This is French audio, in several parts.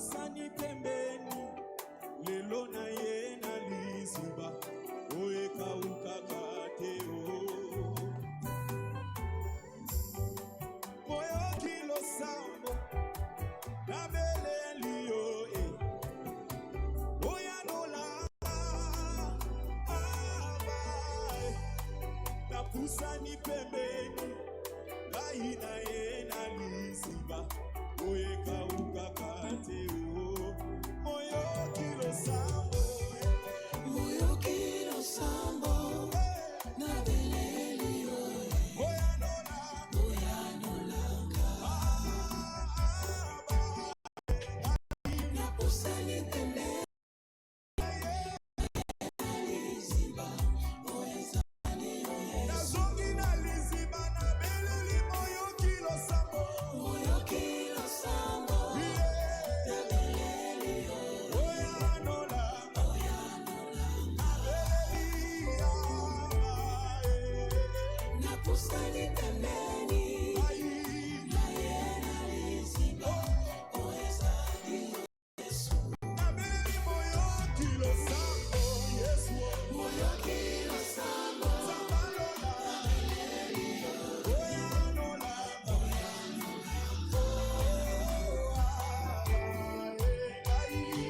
Napusani pembeni, lelo na ye na liziba, oeka ukakate o. Moyo kilo sambo, na bele liyo e. Oya nola, abai. Napusani pembeni, gai na ye na liziba, oeka ukakate o. Moyo kilo sambo, moyo kilo sambo, na beleli oe. Oya nolanga, napusani pembeni, liziba, oeza ni oye. nazongi na liziba na beleli moyo kilo sambo, Moyo kilo sambo, na beleli oe. oya nola, beleli ya, Napusani pembeni, na yena liziba, oeza ni Yesu. na beleli moyo kilo sambo, Yesu Moyo kilo sambo, Samalola, oya nola,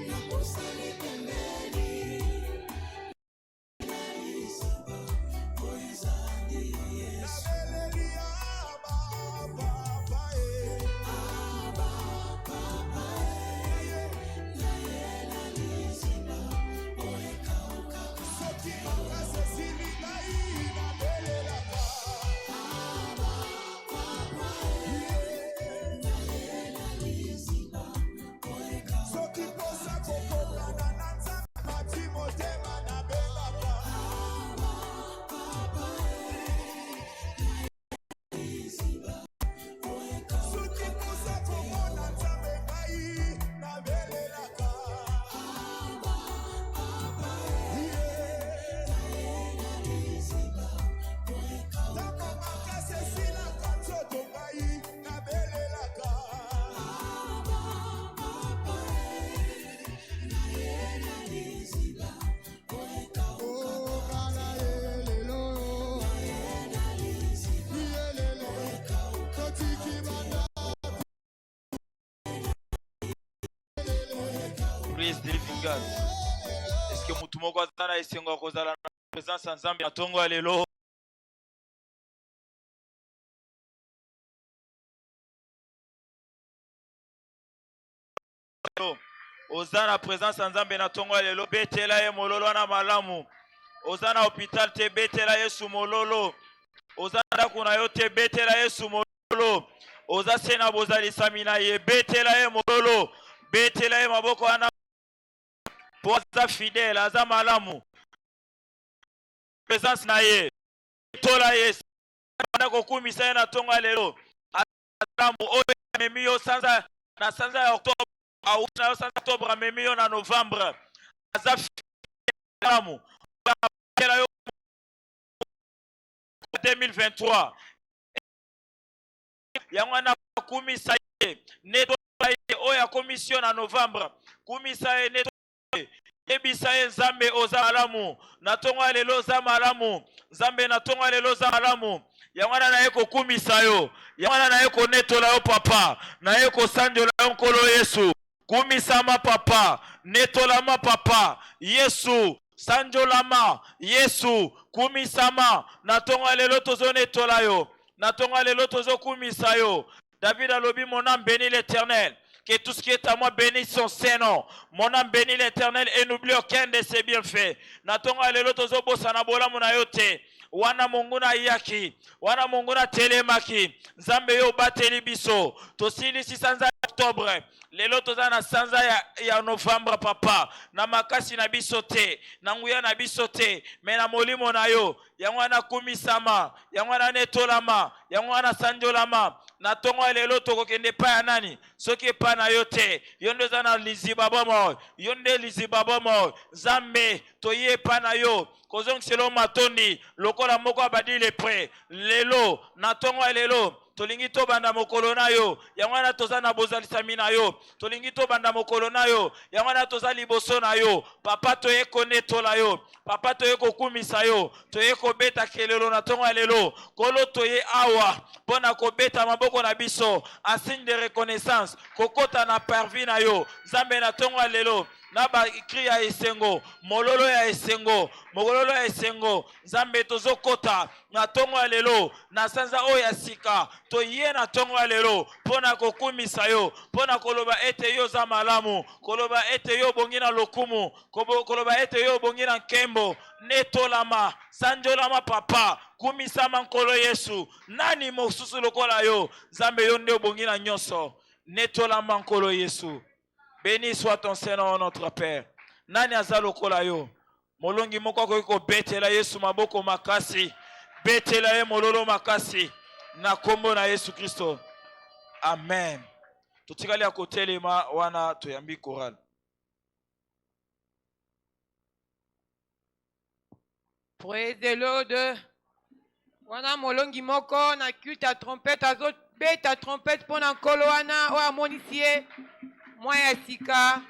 napusani pembeni, na liziba, oeza ni Yesu. beleli ya baba, Aba, papa, na yena liziba, oeka ukaka. soki makase silikai na belelaka. Soki posa kokokana na nzambe mati motema na belaka. Soki posa komona nzambe ngai na belelaka. Ntango makasi esilaka nzoto ngai na belelaka. Praise the living God. Est-ce que mutu moko azana esengo kozala na présence ya Nzambe na tongo ya lelo? Oza na présence ya Nzambe na tongo ya lelo, betela ye mololo na malamu. Oza na hôpital te betela Yesu mololo. Oza na ndako na yo te betela Yesu mololo. Oza se na bozalisami na ye betela ye mololo. Betela ye maboko wana po aza fidèle, aza malamu. Présence na ye tola ye na kokumisa ye na tongo ya lelo. Malamu oyo amemi yo sanza na sanza ya Octobre, na yo sanza Octobre amemi yo na Novembre. Aza malamu bakela yo 2023. Yango na kumisa ye netola ye oyo akomisi na Novembre. Kumisa ye netola ye ebisa ye Nzambe oza malamu na tongo ya lelo oza malamu. Nzambe na tongo ya lelo oza malamu. Yango na ye kokumisa yo, yango na ye konetola yo papa, na ye kosanjola yo nkolo Yesu. Kumisama papa, netolama papa, Yesu sanjolama, Yesu kumisama na tongo ya lelo tozo netola yo, na tongo ya lelo tozo kumisa yo. David alobi, mon âme bénit l'Éternel, que tout ce qui est à moi bénisse son Saint-Nom. Mon âme bénit l'Éternel et n'oublie aucun de ses bienfaits. Na tongo ya lelo tozo bosana bolamu na yo te. Wana Mungu na yaki, wana Mungu na telemaki. Nzambe yo bateli biso. Tosili si sanza Octobre. Lelo toza na sanza ya Novembre papa. Na makasi na biso te, na nguya na biso te, me na molimo na yo. Yango na kumisama, yango na netolama, yango na sanjolama. Na tongo ya lelo tokokende pa ya nani? Soki pa na yo te. Yonde za na liziba bomo, yonde liziba bomo. Nzambe toye pa na yo. Kozong selo matondi lokola moko abadi le pre lelo na tongo ya lelo tolingi to banda mokolo na yo yango wana toza na bozalisami na yo tolingi to banda mokolo na yo yango wana toza liboso na yo papa toye konetola yo papa toye kokumisa yo toye kobeta kelelo na ntongo ya lelo kolo toye awa mpona kobeta maboko na biso en signe de reconnaissance kokota na parvi na yo nzambe na ntongo ya lelo na bakri ya esengo mololo ya esengo mololo ya esengo nzambe tozokota na ntongo ya lelo na sanza oyo ya sika toye na ntongo ya lelo mpona kokumisa yo mpona koloba ete yo za malamu koloba ete yo bongi na lokumu koloba ete yo bongi na nkembo netolama sanjolama papa kumisama nkolo Yesu nani mosusu lokola yo nzambe yo nde obongi na nyonso netolama nkolo Yesu. Béni soit ton Seigneur notre Père. Nani aza lokola yo. Molongi moko ko betela Yesu maboko makasi. Betela ye mololo makasi. Na kombo na Yesu Kristo. Amen. Tutikali ya kotelema wana toyambi choral. Praise the Lord. Wana molongi moko na culte à trompette azot beta trompette pona nkolo wana o amonisie Moya sika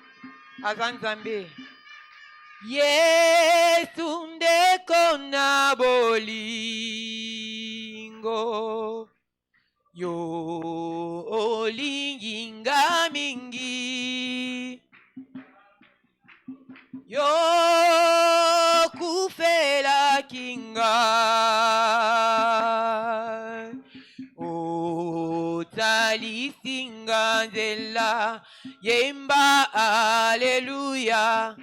azanzambe. Yesu ndeko na bolingo yo olinginga mingi yo kufela kinga talisinga nzela yemba aleluya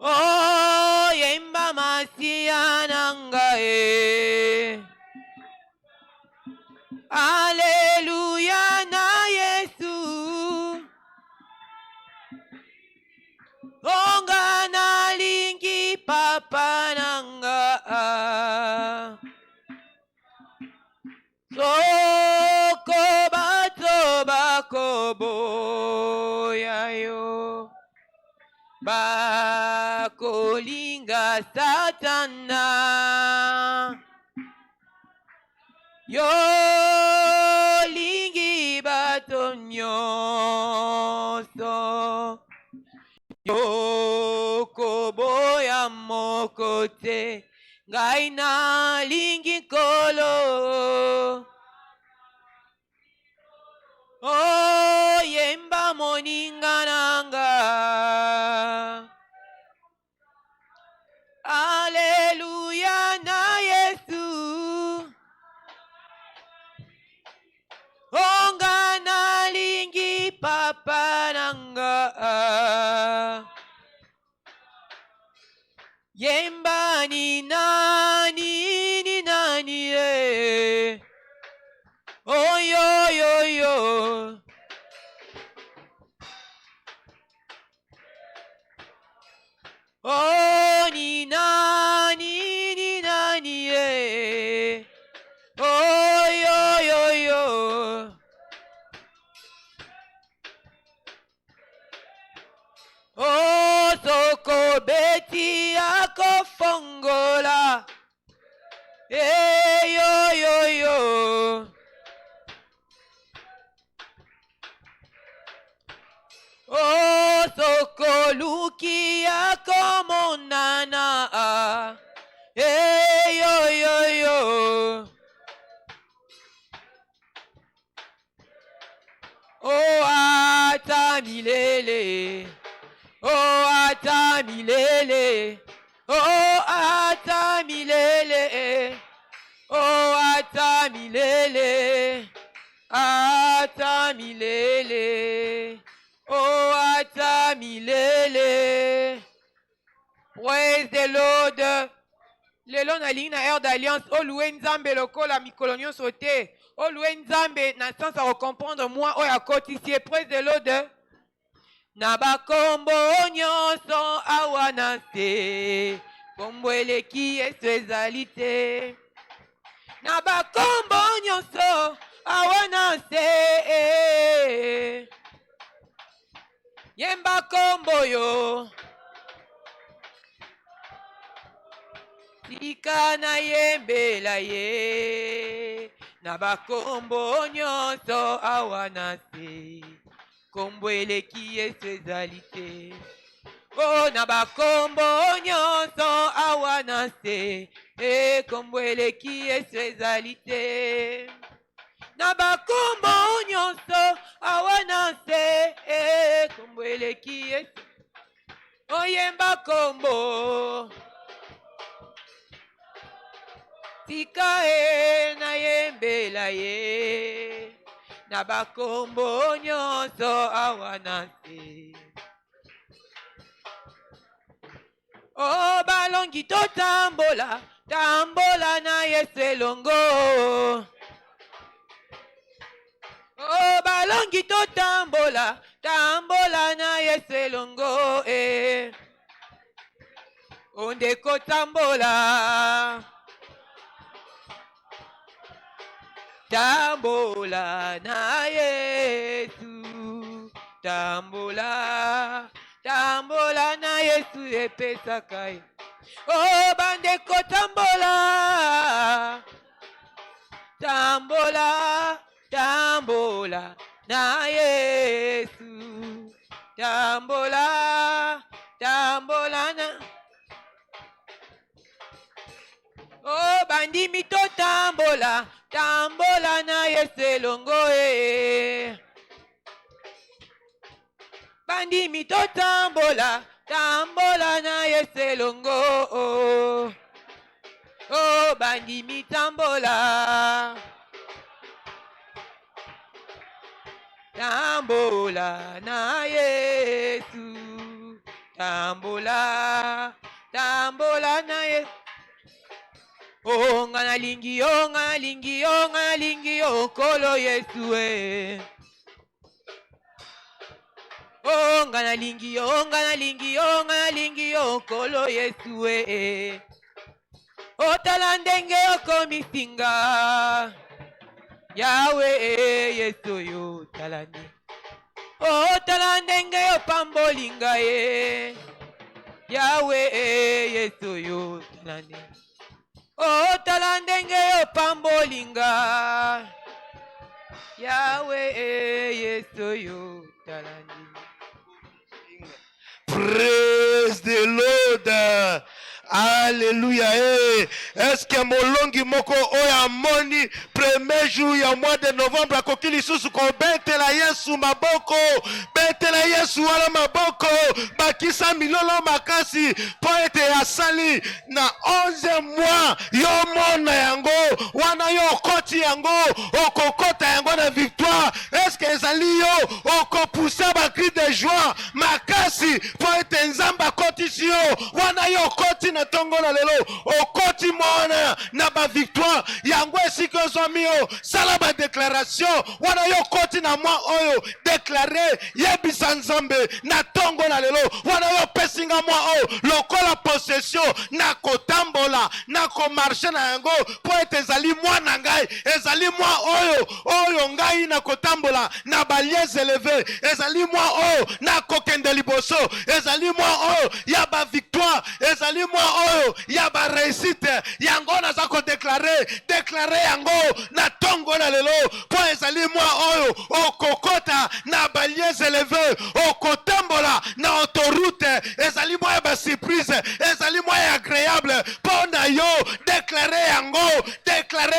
oh yemba masia nangae aleluya na Yesu onga na lingi papa nanga soko bato bakoboya yo bakolinga satana yo lingi bato nyonso yo koboya moko te ngai na lingi nkolo oh yemba moninga nanga aleluya na Yesu onga na lingi papa nanga yemba ni nani oh yo yo yo oh ni nani oh yo yo yo oh soko beti akofongola yo yo yo oh soko luki akomonana yo yo yo oh ata milele oh ata milele oh ata milele oh ata milele ata milele oh ata milele. Praise the Lord. Lelo na ligne na air d'alliance o loué nzambe lokola mikolo nyonso te o loué nzambe na sens à comprendre moi o ya kotisie. Praise the Lord. Na bakombo nyonso awa na se kombo eleki Yesu ezali te na bakombo nyonso awa na se yemba kombo yo Sika na yembela ye na bakombo nyonso awa na se kombo eleki Yesu ezali te. O na bakombo nyonso awa na se kombo eleki Yesu ezali te. Na bakombo nyonso awa na se kombo eleki Yesu. Oyemba kombo Sika na yembela ye na bakombo nyonso awa na se. O balongi totambola tambola na Yesu elongo. O balongi totambola tambola na Yesu elongo ondeko tambola tambola na Yesu tambola tambola na Yesu epesaka ye. O bandeko tambola tambola tambola na Yesu tambola tambola na. O bandimi to tambola tambola na Yesu elongo bandimi to tambola tambola na Yesu elongo o bandimi tambola tambola na Yesu tambola tambola na Yesu. O ngana lingi o ngana lingi o ngana lingi o kolo Yesu o ngana lingi o ngana lingi o ngana lingi o kolo Yesu o tala ndenge okomisinga Yawe Yesu yo tala ndenge o tala ndenge opambolinga Yawe Yesu yo tala ndenge o tala ndenge opambolinga Yawe Yesu yo tala ndenge. Praise the Lord. Alléluia. Est-ce que molongi moko oya moni premier jour ya mois de novembre akokili susu ko betela Yesu maboko betela Yesu wala maboko bakisa milolo makasi poete asali na 11 mois yo mona yango wana yo koti yango okokota yango na victoire. Est-ce que ezali yo okopusa ba cri de joie makasi poete nzamba koti si yo wana yo koti na tongo na lelo okoti mona na ba victoire yango esiko zomio sala ba déclaration wana yo koti na moi oyo déclarer yebisa nzambe na tongo na lelo wana yo pesinga moi oyo lokola possession na kotambola na ko marcher na yango po ezali mwana ngai ezali moi oyo ngai na kotambola na balies élevé ezali moi oyo na kokende liboso ezali moi oyo ya ba victoire ezali moi oyo ya ba réussite yango naza ko déclarer yango na tongo na lelo po ezali moi oyo okokota na balies élevé okotambola na autoroute ezali moi ba surprise ezali moi agréable po na yo déclarer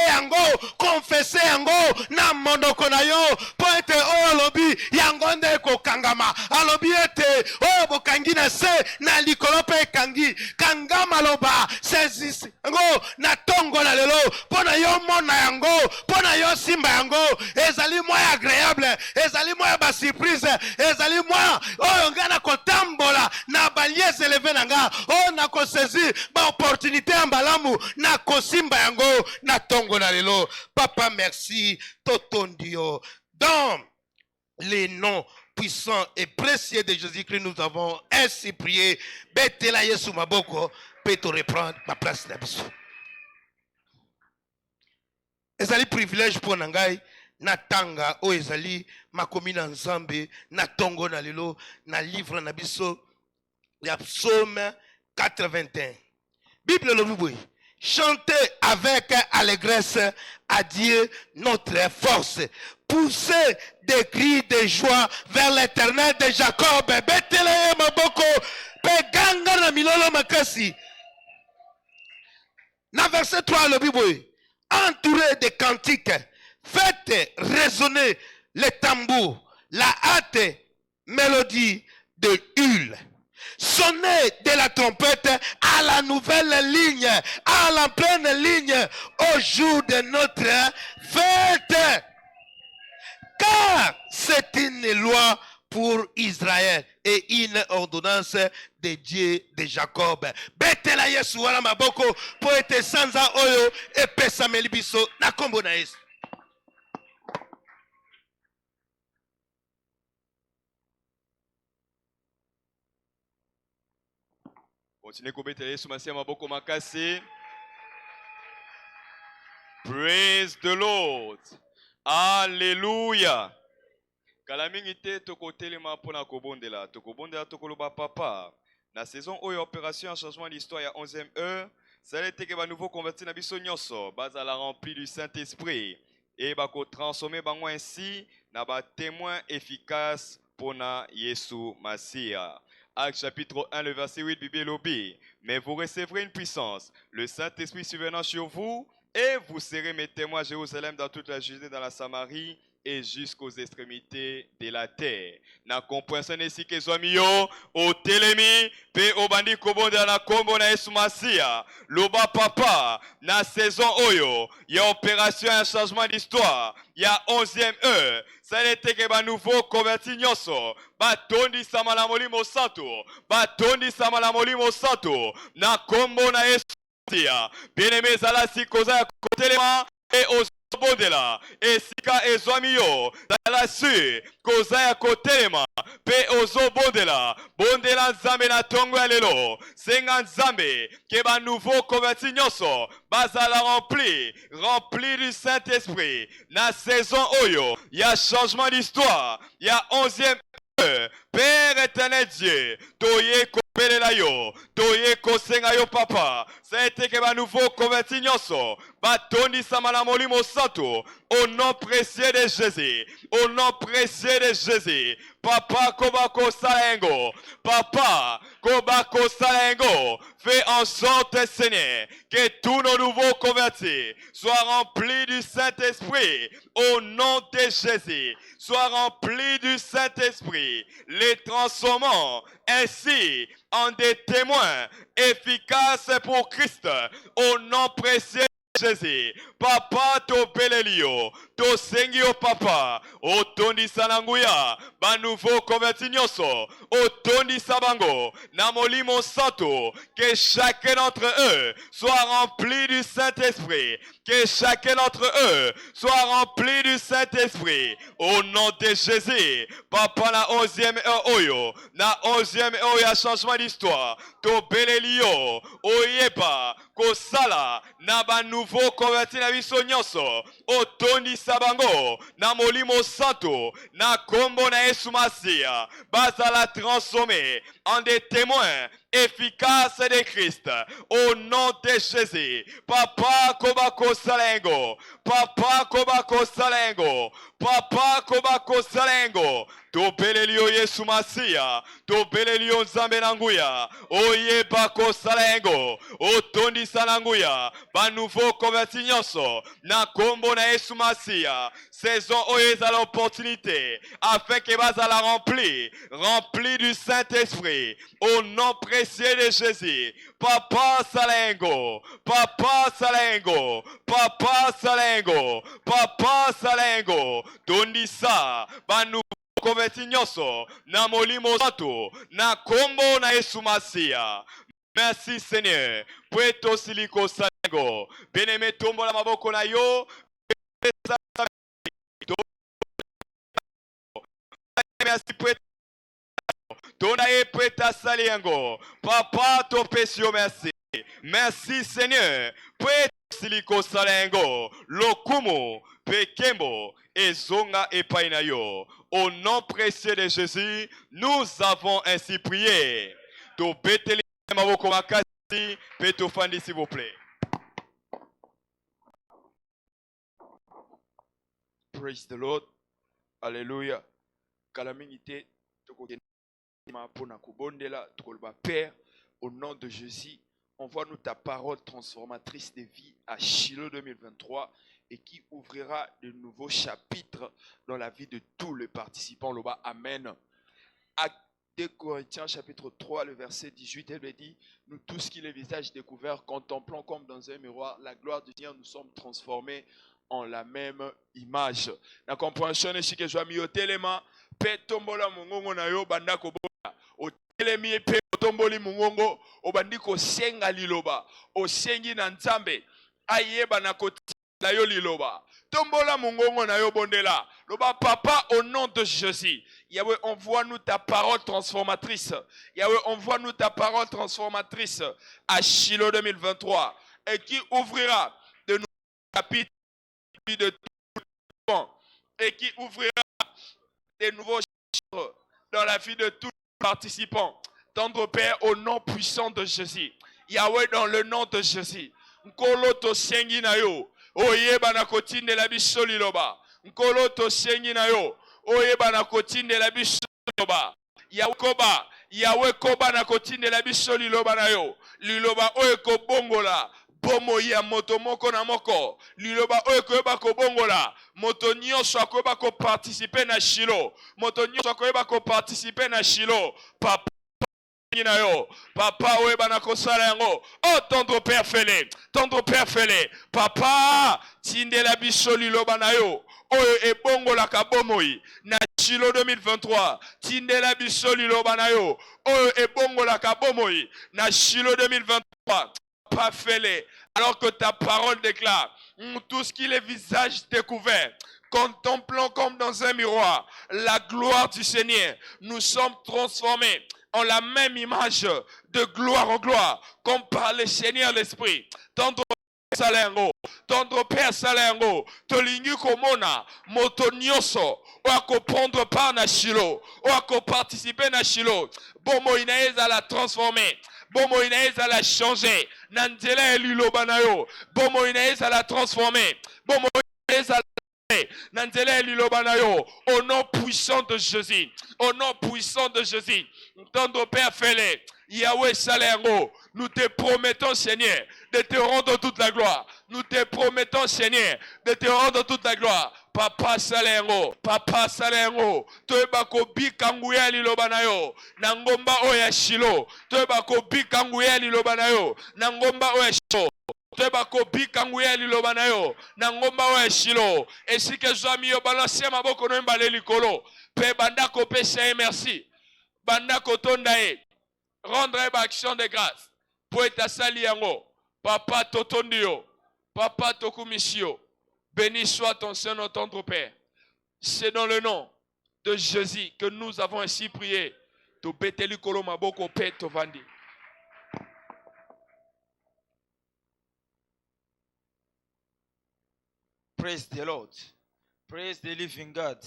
yango confesser yango na monoko na yo po ete oyo lobi yango nde kokangama alobi ete oyo bokangi na se na likolo pe kangi kangama loba sezisi yango na tongo na lelo po na yo mona yango po na yo simba yango ezali moi agréable ezali moi ba surprise ezali moi oyo ngana kotambola na balies élevé nanga oyo na kosezi ba opportunité ya mbalamu na kosimba yango na tongo na lelo. Papa merci totondio dans les noms puissants et précieux de Jésus-Christ nous avons ainsi prié. Betela Yesu maboko peut te reprendre ma place na biso. Ezali privilège pour nangai na tanga o ezali makomi na nzambe na tongo na lelo na livre na biso ya psaume 81. Bible lobi boy Chantez avec allégresse à Dieu notre force. Poussez des cris de joie vers l'Éternel de Jacob. Betele maboko peganga na milolo makasi. Na verset 3 le Bible. Entouré de cantiques, faites résonner les tambours, la hâte mélodie de Hul. Sonnez de la trompette à la nouvelle ligne, à la pleine ligne, au jour de notre fête. Car c'est une loi pour Israël et une ordonnance de Dieu de Jacob. Betela Yesu wana maboko po ete sanza oyo epesa melibiso na kombo na Yesu. Continuez kobetela Yesu masi ya maboko makasi. Praise the Lord. Alléluia. Kala mingi te tokotelema mpona kobondela. Tokobondela tokoloba papa. Na saison oyo opération changement d'histoire ya 11e heure. Ça a été que ba nouveau converti na biso nyonso. Bazala rempli du Saint-Esprit. Et bako transformer bango ainsi na ba témoin efficace pona Yesu Masia. Actes chapitre 1, le verset 8, Bible lobby. Mais vous recevrez une puissance, le Saint-Esprit survenant sur vous, et vous serez mes témoins à Jérusalem, dans toute la Judée, dans la Samarie, et jusqu'aux extrémités de la terre. Na compréhension ici que zomi yo, au telemi, pe obandi kobonde na kombo na Yesu Masia, loba papa, na saison oyo, y a opération un changement d'histoire, y a 11e heure, ça n'était que ba nouveau converti nyoso, ba tondi sama la molimo santo, ba tondi sama la molimo santo, na kombo na Yesu Masia, bien-aimé zala si koza ya kotelema, et aux bondela esika ezwami yo zala su koza ya kotelema pe ozo bondela nzambe na tongo ya lelo senga nzambe ke ba nouveau converti nyonso bazala rempli du Saint-Esprit na saison oyo ya changement d'histoire ya 11e heure. Père éternel Dieu toye kopelela yo toye kosenga yo papa ça a été que ba nouveau converti nyonso batondisama na molimo santo au nom précieux de Jésus, au nom précieux de Jésus. Papa kobako salengo, papa kobako salengo, fais en sorte Seigneur que tous nos nouveaux convertis soient remplis du Saint-Esprit au nom de Jésus, soient remplis du Saint-Esprit, les transformant ainsi en des témoins efficaces pour Christ au nom précieux Jésus, papa to belelio, to sengio papa, o tondi sananguya, ba nouveau converti nyonso, o tondi sabango, na molimo santo, que chacun d'entre eux soit rempli du Saint-Esprit, que chacun d'entre eux soit rempli du Saint-Esprit, au nom de Jésus, papa na 11e heure oyo, na 11e heure ya changement d'histoire, to belelio, oyeba, kosala, na ba nouveau converti na biso nyonso otondi sabango na molimo santo na kombo na Yesu Masia bazala transformé en des témoins efficaces de Christ au nom de Jésus. Papa kobako salengo, papa kobako salengo, papa kobako salengo. To belelio Yesu Masia, to belelio nzambe nanguya, oye bako salengo, otondi sananguya, ba nouveau converti nyonso, na kombo na Yesu Masia, saison oye za l'opportunité, afin que bazala rempli du Saint-Esprit, au nom précieux de Jésus. Papa salengo, papa salengo, papa salengo, papa salengo, tondi sa, ba nouveau converti nyonso na molimo santo na kombo na Yesu Masia. Merci Seigneur. Pueto siliko salengo. Bien-aimé tombo la maboko na yo. Merci pueto. Tona e pueta saliengo. Papa to pesio merci. Merci Seigneur. Pueto siliko salengo. Lokumo pekembo ezonga epai na yo. Au nom précieux de Jésus, nous avons ainsi prié. To beteli maboko makasi, petofandi s'il vous plaît. Praise the Lord. Alléluia. Calamité, Père, au nom de Jésus, envoie-nous ta parole transformatrice de vie à Shiloh 2023 et qui ouvrira de nouveaux chapitres dans la vie de tous les participants. Amen. Acte 2 Corinthiens chapitre 3, le verset 18, elle dit: nous tous qui les visages découverts contemplons comme dans un miroir la gloire du Seigneur, nous sommes transformés en la même image. La compréhension est que je vais m'y otelema pe tombola mungongo na yo banda ko bona otelemi pe tomboli mungongo obandi ko senga liloba osengi na nzambe ayeba na kotina yo liloba tombola mungongo na yo bondela loba papa au nom de Jésus. Yahweh, envoie-nous ta parole transformatrice. Yahweh, envoie-nous ta parole transformatrice à Shiloh 2023 et qui ouvrira de nouveaux chapitres de tout le monde et qui ouvrira des nouveaux chapitres dans la vie de tous les participants. Tendre Père, au nom puissant de Jésus. Yahweh, dans le nom de Jésus. Nkolo to sengi na yo. Oyeba na kotinde la biso liloba. Nkolo to sengi na yo. Oyeba na kotinde la biso liloba. Yahweh koba na kotinde la biso liloba na yo. Liloba oye ko bongola. Bomo ya moto moko na moko. Liloba oye koyeba ko bongola. Moto nyonso akoyeba ko participer na Shiloh. Moto nyonso akoyeba ko participer na Shiloh. Papa Papa, oui, banako salango. Oh, tendre Père Félé. Tendre Père Félé. Papa, tinde la bisoli lo banayo. Oh, et bongo la kabomoi. Na Shiloh 2023. Tinde la bisoli lo banayo. Oh, et bongo la kabomoi. Na Shiloh 2023. Papa Félé. Alors que ta parole déclare, tous qui les visages découverts, contemplant comme dans un miroir la gloire du Seigneur, nous sommes transformés en la même image de gloire en gloire, comme par le Seigneur l'Esprit. Tendre Père Salengo, Tolingu Komona, Moto Nyoso, ou à comprendre par na Shiloh, ou à participer na Shiloh. Bomo inaez à la transformer, Bomo inaez à la changer. Nandela Elilo Banayo, Bomo inaez à la transformer, Bomo inaez à la au nom puissant de Jésus, au nom puissant de Jésus, tendre Père Félé, Yahweh Salengo, nous te promettons Seigneur de te rendre toute la gloire. Nous te promettons Seigneur de te rendre toute la gloire. Papa Salengo, Toeba ko bikanguya lilobanayo, Nangomba oya Shiloh, Toeba ko bikanguya lilobanayo, Nangomba oya Shiloh. Et si que Zami yo balancer ma boko no mbale likolo, pe bandako pesa merci. Bandako tondae. Rendre action de grâce. Pour être sali yango. Papa totondio. Papa tokumisio. Béni soit ton Saint tendre Père. C'est dans le nom de Jésus que nous avons ainsi prié. To beteli kolo maboko pe to vandi. Praise the Lord. Praise the living God.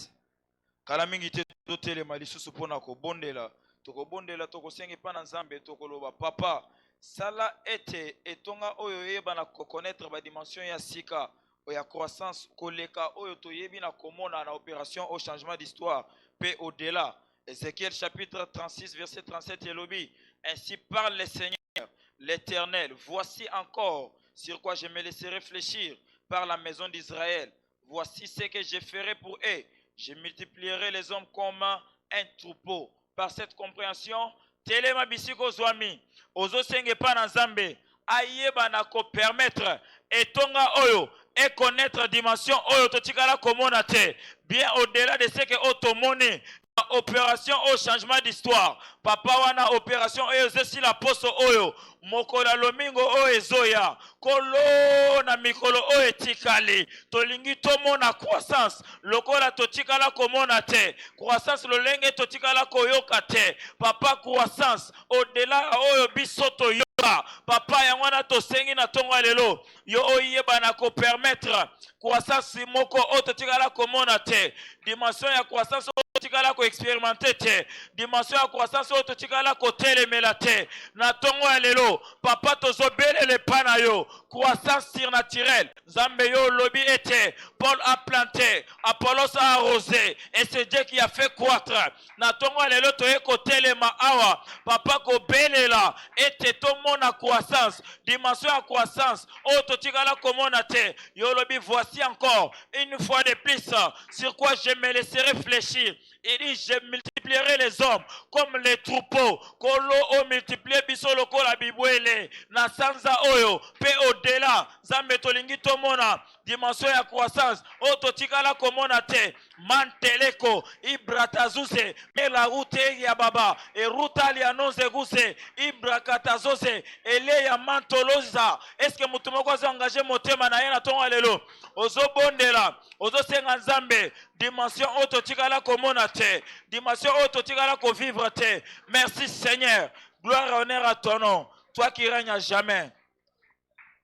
Kala mingi te totelema lisusu mpona kobondela. Tokobondela tokosenga epa na Nzambe tokoloba papa sala ete etonga oyo yeba na connaître ba dimension ya sika ya croissance koleka oyo toyebi na komona na opération au changement d'histoire pe au-delà. Ézéchiel chapitre 36 verset 37 elobi ainsi parle le Seigneur l'Éternel, voici encore sur quoi je me laisserai réfléchir par la maison d'Israël. Voici ce que je ferai pour eux. Je multiplierai les hommes comme un troupeau. Par cette compréhension, telema bisiko zwami, ozo senge pa na Nzambe, ayeba na ko permettre etonga oyo et connaître dimension oyo totikala komona te, bien au-delà de ce que otomone opération au changement d'histoire. Papa wana opération oyo zesi la poso oyo mokola lomingo oyo ezoya kolo na mikolo oyo etikali tolingi tomona croissance lokola totikala komona te croissance lolenge totikala koyoka te papa croissance au-delà oyo biso toyoka papa yango wana tosengi na tongo lelo yo oyeba na ko permettre croissance moko oyo totikala komona te dimension ya croissance totikala ko expérimenter te dimension ya croissance oyo totikala kotelemela te na ntongo ya lelo papa tozobelele epai na yo croissance surnaturelle nzambe yo olobi ete Paul a planté Apollos a arrosé et c'est Dieu qui a fait croître na ntongo ya lelo toye kotelema awa papa kobelela ete tomona croissance dimension ya croissance oyo totikala komona te yo olobi voici encore une fois de plus sur quoi je me laisserai réfléchir. Il dit, je multiplierai les hommes comme les troupeaux. Kolo o multiplié biso loko la bibwele. Na sanza oyo. Pe au-delà. Zambe tolingi tomona. Dimension ya croissance. O totikala komona te. Manteleko. Ibratazuse. Me la route ya baba. E ruta li anonze guse. Ibrakatazose. Ele ya mantoloza. Est-ce que mutumoko za engagé motema na yena tonga lelo. Ozo bondela. Ozo senga nzambe. Dimension autotikala komona te. Dimension autotikala ko vivre te. Merci Seigneur. Gloire et honneur à ton nom. Toi qui règnes à jamais.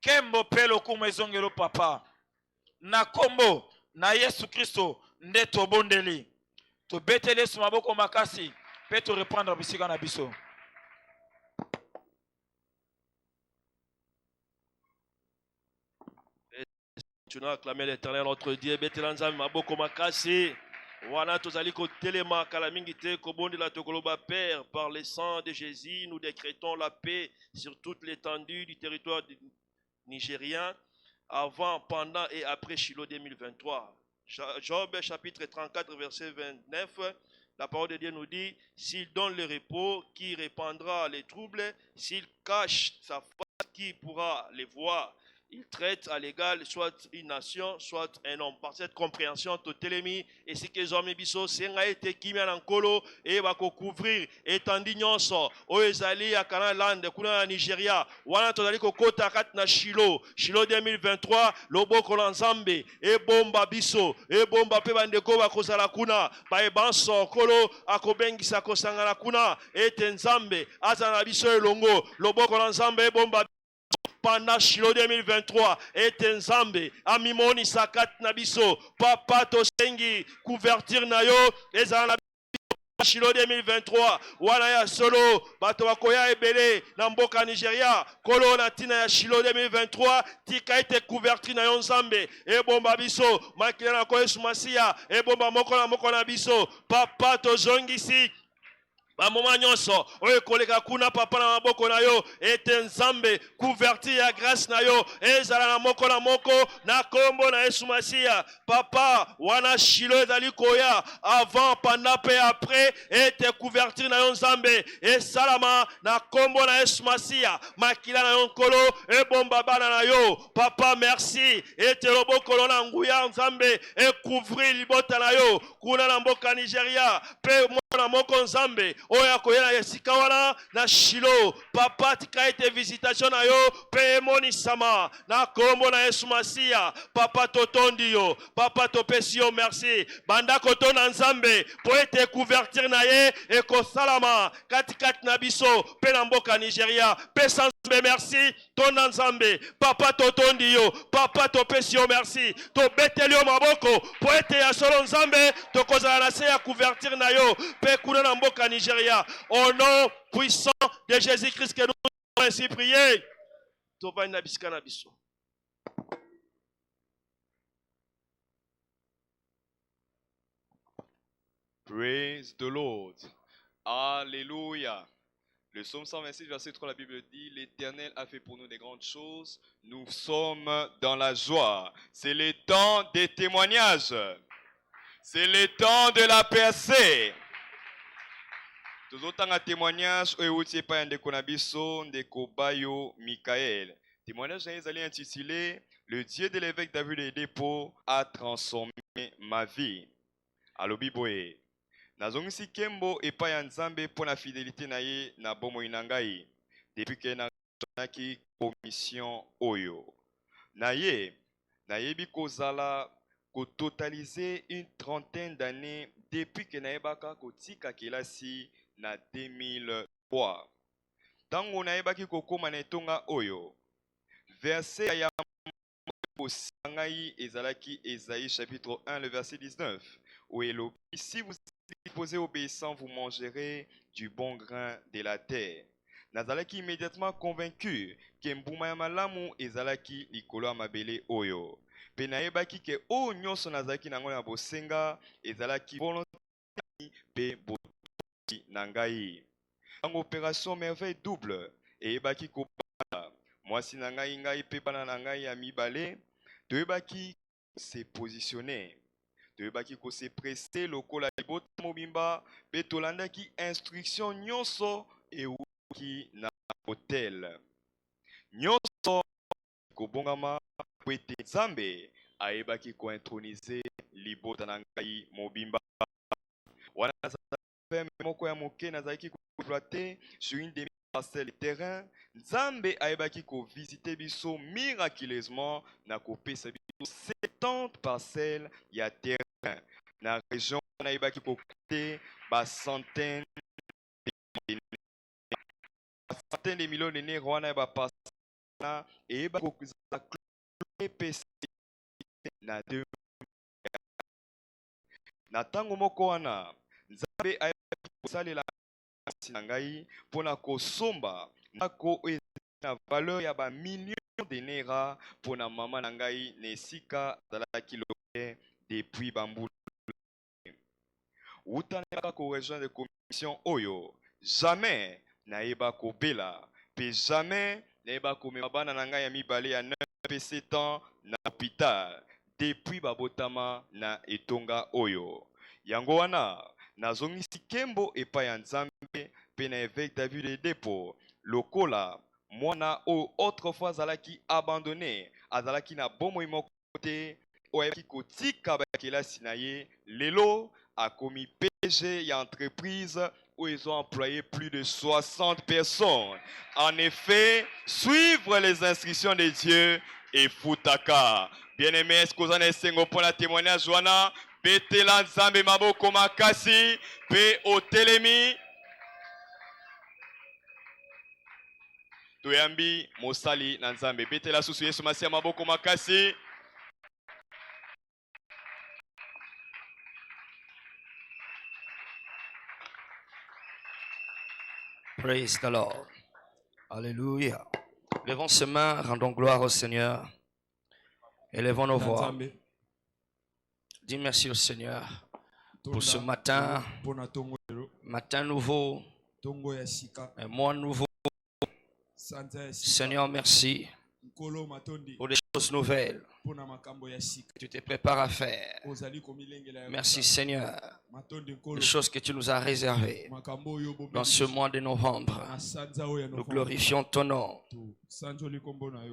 Kembo pelo kumezongelo papa. Na kombo na Yesu Christo nde tobondeli. To betele su maboko makasi. Pe to reprendre bisika na biso. Tu n'as acclamé l'Éternel notre Dieu. Betelanza maboko makasi. Wana tozali ko telema kalamingi te kobondela tokoloba Père, par le sang de Jésus, nous décrétons la paix sur toute l'étendue du territoire nigérien avant, pendant et après Shiloh 2023. Job chapitre 34 verset 29. La parole de Dieu nous dit, s'il donne le repos, qui répandra les troubles? S'il cache sa face, qui pourra les voir? Il traite à l'égal soit une nation, soit un homme. Par cette compréhension, Totelemi, et ce que les hommes biso, c'est nga été kimi anankolo, et va couvrir, étendue nyonso, oezali à Kanaland, kuna Nigeria, wana tozali kokota kat na Shiloh 2023, lobo kolanzambe, et bomba biso, et bomba pe bandeko ba kozala kuna, ba ebanso kolo, akobengisa kosangana kuna, et tenzambe, azana biso elongo, lobo kolanzambe, et bomba pendant Shiloh 2023 et Nzambe amimoni sakat nabiso papa tosengi couverture na yo ezala Shiloh 2023 wana ya solo bato bakoya ebele na mboka Nigeria kolo na tina ya Shiloh 2023 tika ete couverture na yo Nzambe e bomba biso makila na ko Yesu Masia e bomba moko na biso papa tozongisi ba moma nyonso oyo koleka kuna papa na maboko na yo ete Nzambe couverture ya grâce na yo ezala na moko na kombo na Yesu Masia papa wana Shiloh ezali koya avant pendant pe après ete couverture na yo Nzambe esalama na kombo na Yesu Masia makila na yo nkolo e bomba bana na yo papa merci ete loboko na nguya Nzambe e couvrir libota na yo kuna na mboka Nigeria pe na moko Nzambe oya koyela esika wana na Shiloh papa tika ete visitation na yo pe moni sama na kombo na Yesu Masia papa totondi yo papa topesi yo merci banda kotona Nzambe po ete couverture na ye e kosalama katikati na biso pe na mboka Nigeria pe Nzambe merci tona Nzambe papa totondi yo papa topesi yo merci to beteli yo maboko po ete ya solo Nzambe tokozala na se ya couverture na yo pe kuna na mboka Nigeria au nom puissant de Jésus-Christ que nous avons ainsi prié. Praise the Lord. Alléluia. Le psaume 126, verset 3, la Bible dit, l'Éternel a fait pour nous des grandes choses. Nous sommes dans la joie. C'est le temps des témoignages. C'est le temps de la percée. Tous autant un témoignage où pas un déconabiso ndeko bayo Michael. Témoignage est intitulé Le Dieu de l'évêque David et Dépôt a transformé ma vie. Alobi boye. Nazongisi kembo et pas Nzambe pour la fidélité naye na bomo inangai. Depuis que na ki commission oyo. Naye bi kozala ko totaliser une trentaine d'années depuis que naebaka kotika kelasi na 2003. Tango naebaki kokoma na etonga oyo. Verset ya osangai ezalaki Esaïe chapitre 1 le verset 19. Où elobi si vous disposés obéissants, vous mangerez du bon grain de la terre. Nazalaki immédiatement convaincu que mbuma ya malamu ezalaki likolo ya mabele oyo. Pe nayebaki ke oyo nyonso nazalaki nango na bosenga ezalaki volonté pe botoki na ngai. Tango opération merveille double eyebaki kobanda mwasi na ngai pe bana na ngai ya mibale toyebaki se positionner. Toyebaki ko se presse lokola libota mobimba pe tolandaki instruction nyonso euki na hotel. Nyonso kobongama po ete Nzambe ayebaki ko introniser libota na ngai mobimba. Wana nazalaki moko ya moke nazalaki koexploiter sur une demi-parcelle de terrain. Nzambe ayebaki ko visiter biso miraculeusement na kopesa biso 70 parcelles ya terrain. Na région nayebaki kokute ba centaine de millions de nègres wana ba parcelles eyebaki kozala EPC na 2 na tango moko wana Nzambe ayebaki kosalela na ngai mpona kosomba ndako oyo na valeur ya ba millions de naira mpona mama na ngai na esika azalaki loke depuis bambula. Utanaka ko rejoindre commission oyo jamais nayeba kobela pe jamais nayeba komema bana na ngai ya mibale ya 9 pe 7 ans na hôpital depuis babotama na etonga oyo. Yango wana nazongisi kembo epai ya Nzambe pe na évêque David de Depo lokola mwana oyo autrefois azalaki abandonné azalaki na bomoi moko te oyaki kotika bakelasi na ye lelo a commis PG et entreprise où ils ont employé plus de 60 personnes. En effet, suivre les instructions de Dieu et futaka. Bien-aimé, est-ce que vous en avez pour la témoignage, Joana? Betela Nzambe maboko makasi, pe otelemi. Toyambi mosali na Nzambe. Betela susu Yesu Masia maboko makasi. Praise the Lord. Alléluia. Levons ses mains, rendons gloire au Seigneur. Élevons nos voix. Dis merci au Seigneur pour ce matin, matin nouveau, un mois nouveau. Seigneur, merci pour des choses nouvelles que tu te prépares à faire. Merci Seigneur, les choses que tu nous as réservées dans ce mois de novembre. Nous glorifions ton nom.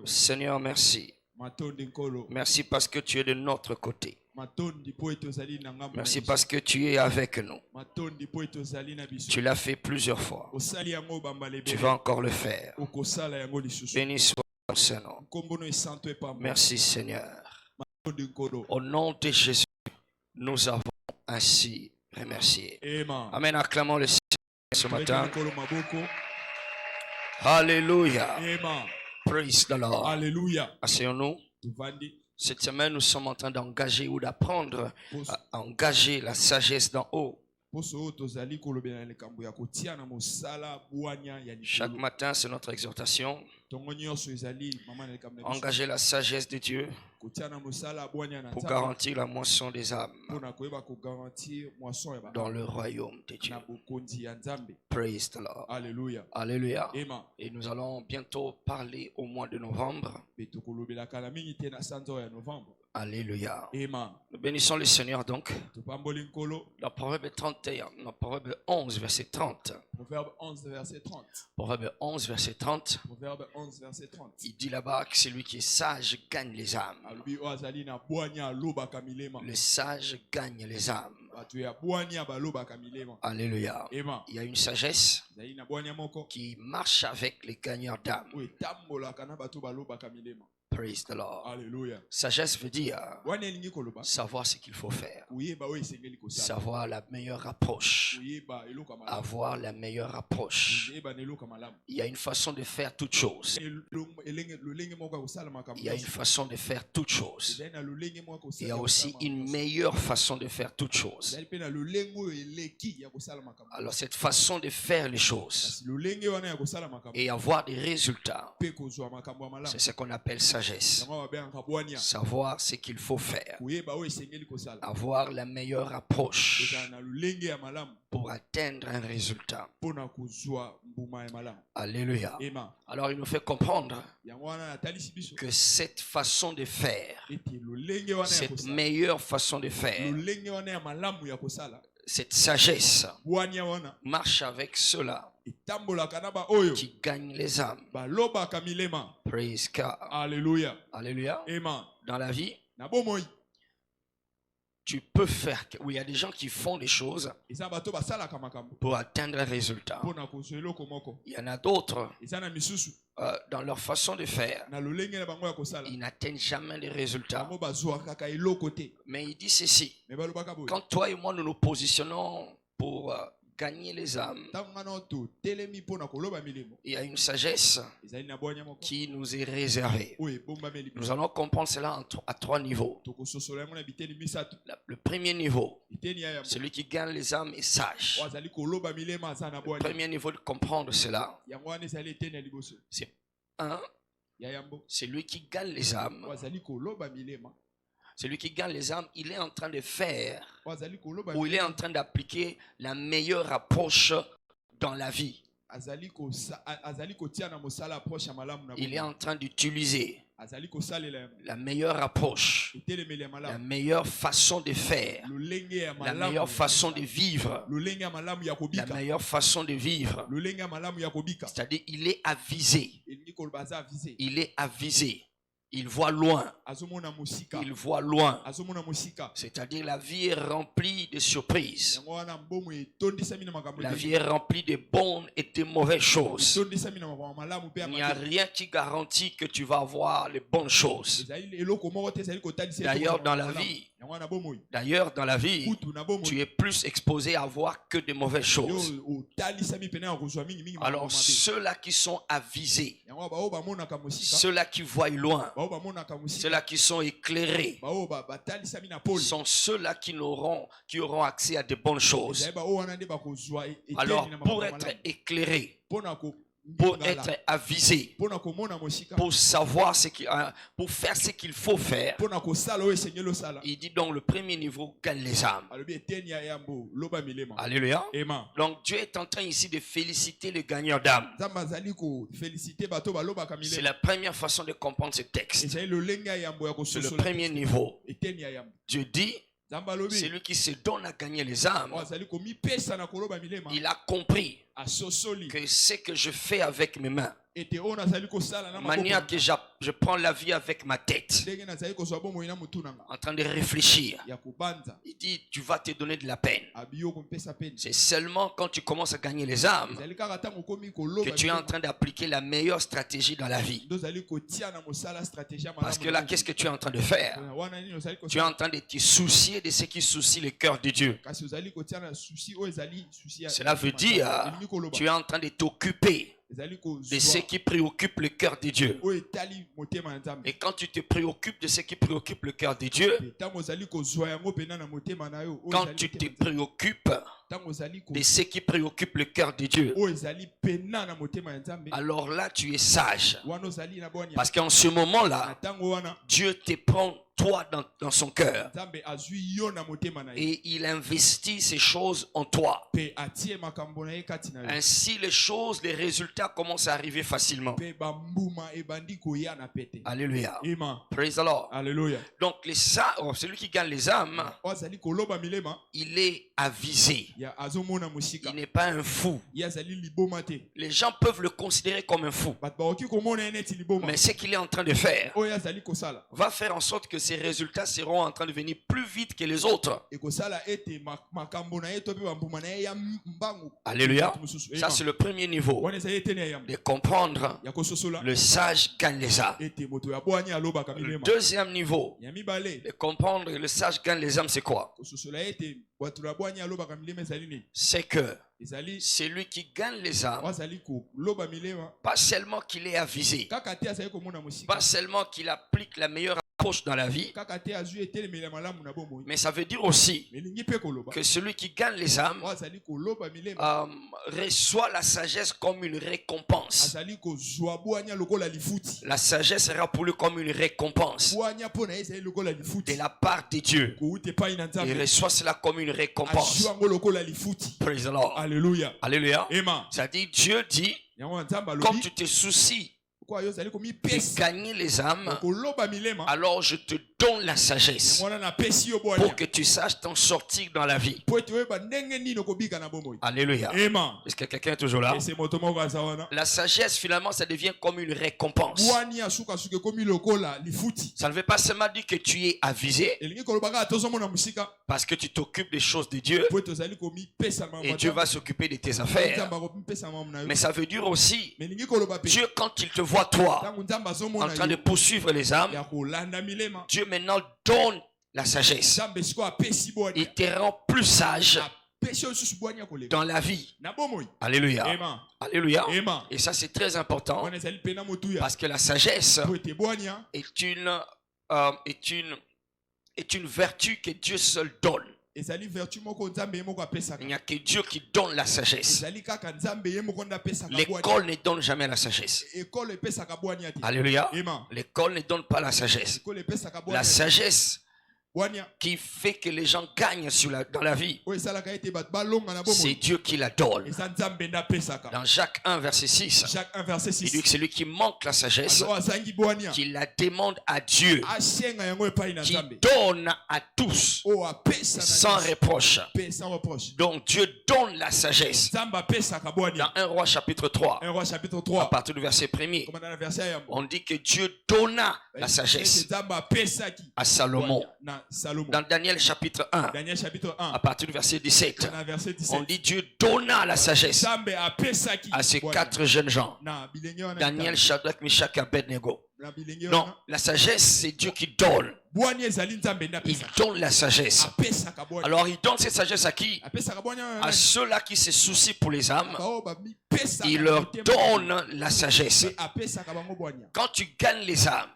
Seigneur, merci. Merci parce que tu es de notre côté. Merci parce que tu es avec nous. Tu l'as fait plusieurs fois. Tu vas encore le faire. Béni soit ton Saint-Nom. Merci Seigneur. Au nom de Jésus, nous avons ainsi remercié. Amen. Acclamons le Seigneur ce matin. Alléluia. Praise the Lord. Alléluia. Asseyons-nous. Cette semaine, nous sommes en train d'engager ou d'apprendre à engager la sagesse d'en haut. Chaque matin, c'est notre exhortation. Engager la sagesse de Dieu pour garantir la moisson des âmes dans le royaume de Dieu. Praise the Lord. Alléluia. Alléluia. Et nous allons bientôt parler au mois de novembre. Alléluia. Nous bénissons le Seigneur donc. Dans Proverbe 31, dans Proverbe 11, verset 30. Proverbe 11, verset 30. Proverbe 11, verset 30. Proverbe 11, verset 30. Il dit là-bas que celui qui est sage gagne les âmes. Le sage gagne les âmes. Alléluia. Il y a une sagesse qui marche avec les gagneurs d'âmes. Praise the Lord. Alléluia. Sagesse veut dire Wana elingi koloba. savoir ce qu'il faut faire. Kuyeba oyo esengeli kosala. Savoir la meilleure approche. Kuyeba eloko ya malamu. Avoir la meilleure approche. Kuyeba na eloko ya malamu. Il y a une façon de faire toutes choses. Lolenge moko ya kosala makambo. Il y a une façon de faire toutes choses. Ezali na lolenge moko ya kosala. Il y a aussi une meilleure façon de faire toutes choses. Ezali pe na lolenge oyo eleki ya kosala makambo. Alors cette façon de faire les choses Lolenge wana ya kosala makambo. et avoir des résultats, Pe kozwa makambo ya malamu. c'est ce qu'on appelle sagesse. Yango babengaka bwania. Savoir ce qu'il faut faire. Kuyeba oyo esengeli kosala. Avoir la meilleure approche Ezala na lolenge ya malamu. pour atteindre un résultat. Pona kozwa mbuma ya malamu. Alléluia. Amen. Alors il nous fait comprendre Yango wana natalisi biso. que cette façon de faire, Ete lolenge wana ya cette kosala. meilleure façon de faire, Lolenge wana ya malamu ya kosala. cette sagesse Bwania wana marche avec ceux-là etambolaka na ba oyo qui gagnent les âmes. balobaka milema. Praise God. Alléluia. Alléluia. Amen. Dans la vie, Na bomoi. tu peux faire. Oui, il y a des gens qui font des choses Eza bato basalaka makambo. pour atteindre un résultat. Pona kozwa eloko moko. Il y en a d'autres, Eza na misusu. dans leur façon de faire, Na lolenge na bango ya kosala. ils n'atteignent jamais les résultats. Bango bazwa kaka eloko te. Mais il dit ceci, Me balobaka boye. quand toi et moi nous nous positionnons pour gagner les âmes, Tango ngana to telemi pona koloba milemo. il y a une sagesse Ezali na bwania moko. qui nous est réservée. Oye bomba meli. Nous allons comprendre cela à trois niveaux. Toko sosola yango na biteni misato. Le premier niveau, Biteni ya yambo. celui qui gagne les âmes est sage. Wazali koloba milema asa na Le bwania. premier niveau de comprendre cela, Yango wana ezali eteni ya liboso. c'est un, Ya yambo. celui qui gagne les âmes. Wazali koloba milema. Celui qui gagne les âmes, il est en train de faire Wazali koloba ou il est en train d'appliquer la meilleure approche dans la vie. azali kotia na mosala approche ya malamu na Il est en train d'utiliser azali kosalela yango. la meilleure approche, Etelemeli ya la malamu. meilleure façon de faire, Lolenge ya la malamu. meilleure façon de vivre, Lolenge ya malamu ya la kobika. meilleure façon de vivre. Lolenge ya malamu ya kobika. C'est-à-dire, il est avisé, Elingi koloba aza avisé. il est avisé, il voit loin, Azomona mosika. il voit loin. Azomona mosika. C'est-à-dire, la vie est remplie de surprises. Yango wana mbomo etondisami na makambo La ebele. vie est remplie de bonnes et de mauvaises choses. Etondisami na makambo ya malamu pe ya Il n'y a mabe. rien qui garantit que tu vas avoir les bonnes choses. Ezali eloko moko te ezali kotalisa D'ailleurs, eloko dans ya la malamu. vie, Yango wana bomoi. Kutu na bomoi. tu es plus exposé à voir que de mauvaises choses. Yo otalisami pene ya kozwa mingi mingi Alors, makambo mabe. ceux-là qui sont avisés, Yango bao bamonaka mosika. ceux-là qui voient loin, Bao bamonaka mosika. ceux-là qui sont éclairés, Bao batalisami na pole. sont ceux-là qui auront accès à de bonnes choses. Ezali bao wana nde bakozwa eteni Alors, na pour makambo être malamu. éclairé, Pona pour être avisé, pona komona mosika. pour savoir pour faire ce qu'il faut faire, Pona kosala oyo esengeli osala. il dit donc le premier niveau gagne les âmes. Alobi eteni ya yambo loba milema. Alléluia. Amen. Donc Dieu est en train ici de féliciter le gagneur d'âme. Nzambe azali ko féliciter bato balobaka C'est milema. la première façon de comprendre ce texte. Ezali lolenge ya yambo ya C'est le kososola. premier niveau. Eteni ya yambo. Dieu dit, Nzambe alobi. celui qui se donne à gagner les âmes, O azali komipesa na koloba milema. il a compris Asosoli. que ce que je fais avec mes mains, Ete ona azali kosala na la manière maboko. que je prends la vie avec ma tête, Ndenge nazali kozwa bomoi na mutu nanga. en train de réfléchir, Ya kobanza. il dit, tu vas te donner de la peine. Abiyo kompesa peni. C'est seulement quand tu commences à gagner les âmes Ezali kaka tango komi que koloba. tu es en train d'appliquer la meilleure stratégie dans la vie. Ndozali kotia na mosala stratégie ya Parce malamu. que là, qu'est-ce que tu es en train de faire? Wana nini ozali Tu es kosala. en train de te soucier de ce qui soucie le cœur de Dieu. Kasi ozali kotia na souci oyo ezali souci ya. Cela veut dire, Elingi koloba. tu es en train de t'occuper Ezali de ce kozwa. qui préoccupe le cœur de Dieu. Oyo etali motema ya Nzambe. Et quand tu te préoccupes de ce qui préoccupe le cœur de Dieu, Tango ozali kozwa yango pena na motema na yo. Oyo quand ezali tu te motema ya Nzambe. préoccupes Tango ozali ko. de ce qui préoccupe le cœur de Dieu, Oyo ezali pena na motema ya Nzambe. alors là, tu es sage. Wana ozali na bwanya. Parce qu'en ce moment-là, Na tango wana Dieu te prend toi dans son cœur Nzambe azwi yo na motema na ye. et il investit ces choses en toi. Pe atie makambo na ye kati na yo. Ainsi, les résultats commencent à arriver facilement. Pe bambuma ebandi koya na pete. Alléluia. Amen. Praise the Lord. Alléluia. Donc, celui qui gagne les âmes, Oyo azali koloba milema. il est avisé. Il n'est pas un fou. Les gens peuvent le considérer comme un fou. Mais ce qu'il est en train de faire va faire en sorte que ses résultats seront en train de venir plus vite que les autres. Alléluia. Ça, c'est le premier niveau. De comprendre, le sage gagne les âmes. Le deuxième niveau, de comprendre que le sage gagne les âmes, c'est quoi? C'est que c'est lui qui gagne les âmes, pas seulement qu'il est avisé, pas seulement qu'il applique la meilleure approche dans la vie, mais ça veut dire aussi que celui qui gagne les âmes reçoit la sagesse comme une récompense. La sagesse sera pour lui comme une récompense de la part de Dieu. Il reçoit cela comme une récompense. Praise the Lord. Alléluia. Alléluia. Amen. C'est-à-dire Dieu dit, comme tu te soucies de gagner les âmes, alors je te donne la sagesse pour que tu saches t'en sortir dans la vie. Alléluia. Est-ce que quelqu'un est toujours là? La sagesse, finalement, ça devient comme une récompense. Ça ne veut pas seulement dire que tu es avisé parce que tu t'occupes des choses de Dieu et Dieu va s'occuper de tes affaires. Mais ça veut dire aussi, Dieu, quand il te voit toi en train de poursuivre les âmes, Dieu maintenant donne la sagesse. Il te rend plus sage dans la vie. Alléluia. Alléluia. Et ça, c'est très important parce que la sagesse est une vertu que Dieu seul donne. Il n'y a que Dieu qui donne la sagesse. L'école ne donne jamais la sagesse. Alléluia. L'école ne donne pas la sagesse. La sagesse qui fait que les gens gagnent dans la vie, c'est Dieu qui la donne. Dans Jacques 1 verset 6, il dit que celui qui manque la sagesse, qui la demande à Dieu, qui donne à tous sans reproche. Donc Dieu donne la sagesse. Dans 1 Roi chapitre 3, à partir du verset 1er, on dit que Dieu donna la sagesse à Salomon. Dans Daniel chapitre 1, à partir du verset 17, on dit Dieu donna la sagesse à ces 4 jeunes gens. Daniel, Shadrach, Meshach et Abednego. Non, la sagesse, c'est Dieu qui donne. Il donne la sagesse. Alors il donne cette sagesse à qui? À ceux-là qui se soucient pour les âmes. Il leur donne la sagesse. Quand tu gagnes les âmes,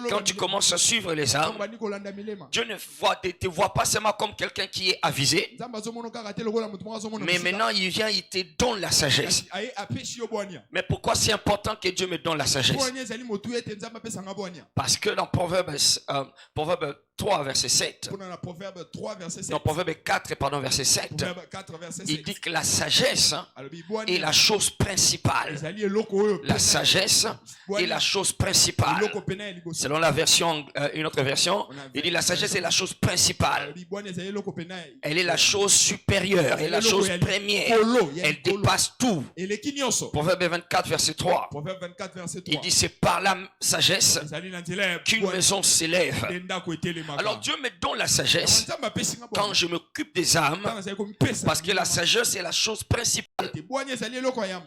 quand tu commences à suivre les âmes, Dieu ne te voit pas seulement comme quelqu'un qui est avisé, mais maintenant il vient, il te donne la sagesse. Mais pourquoi c'est important que Dieu me donne la sagesse? Parce que dans Proverbe 3 verset 7, dans Proverbe 4 pardon, verset 7, il dit que la sagesse est la chose principale. La sagesse est la chose principale. Selon la version, une autre version, il dit la sagesse est la chose principale. Elle est la chose supérieure, elle est la chose première. Elle dépasse tout. Proverbe 24 verset 3, il dit c'est par la sagesse qu'une maison s'élève. Alors Dieu me donne la sagesse quand je m'occupe des âmes, parce que la sagesse est la chose principale.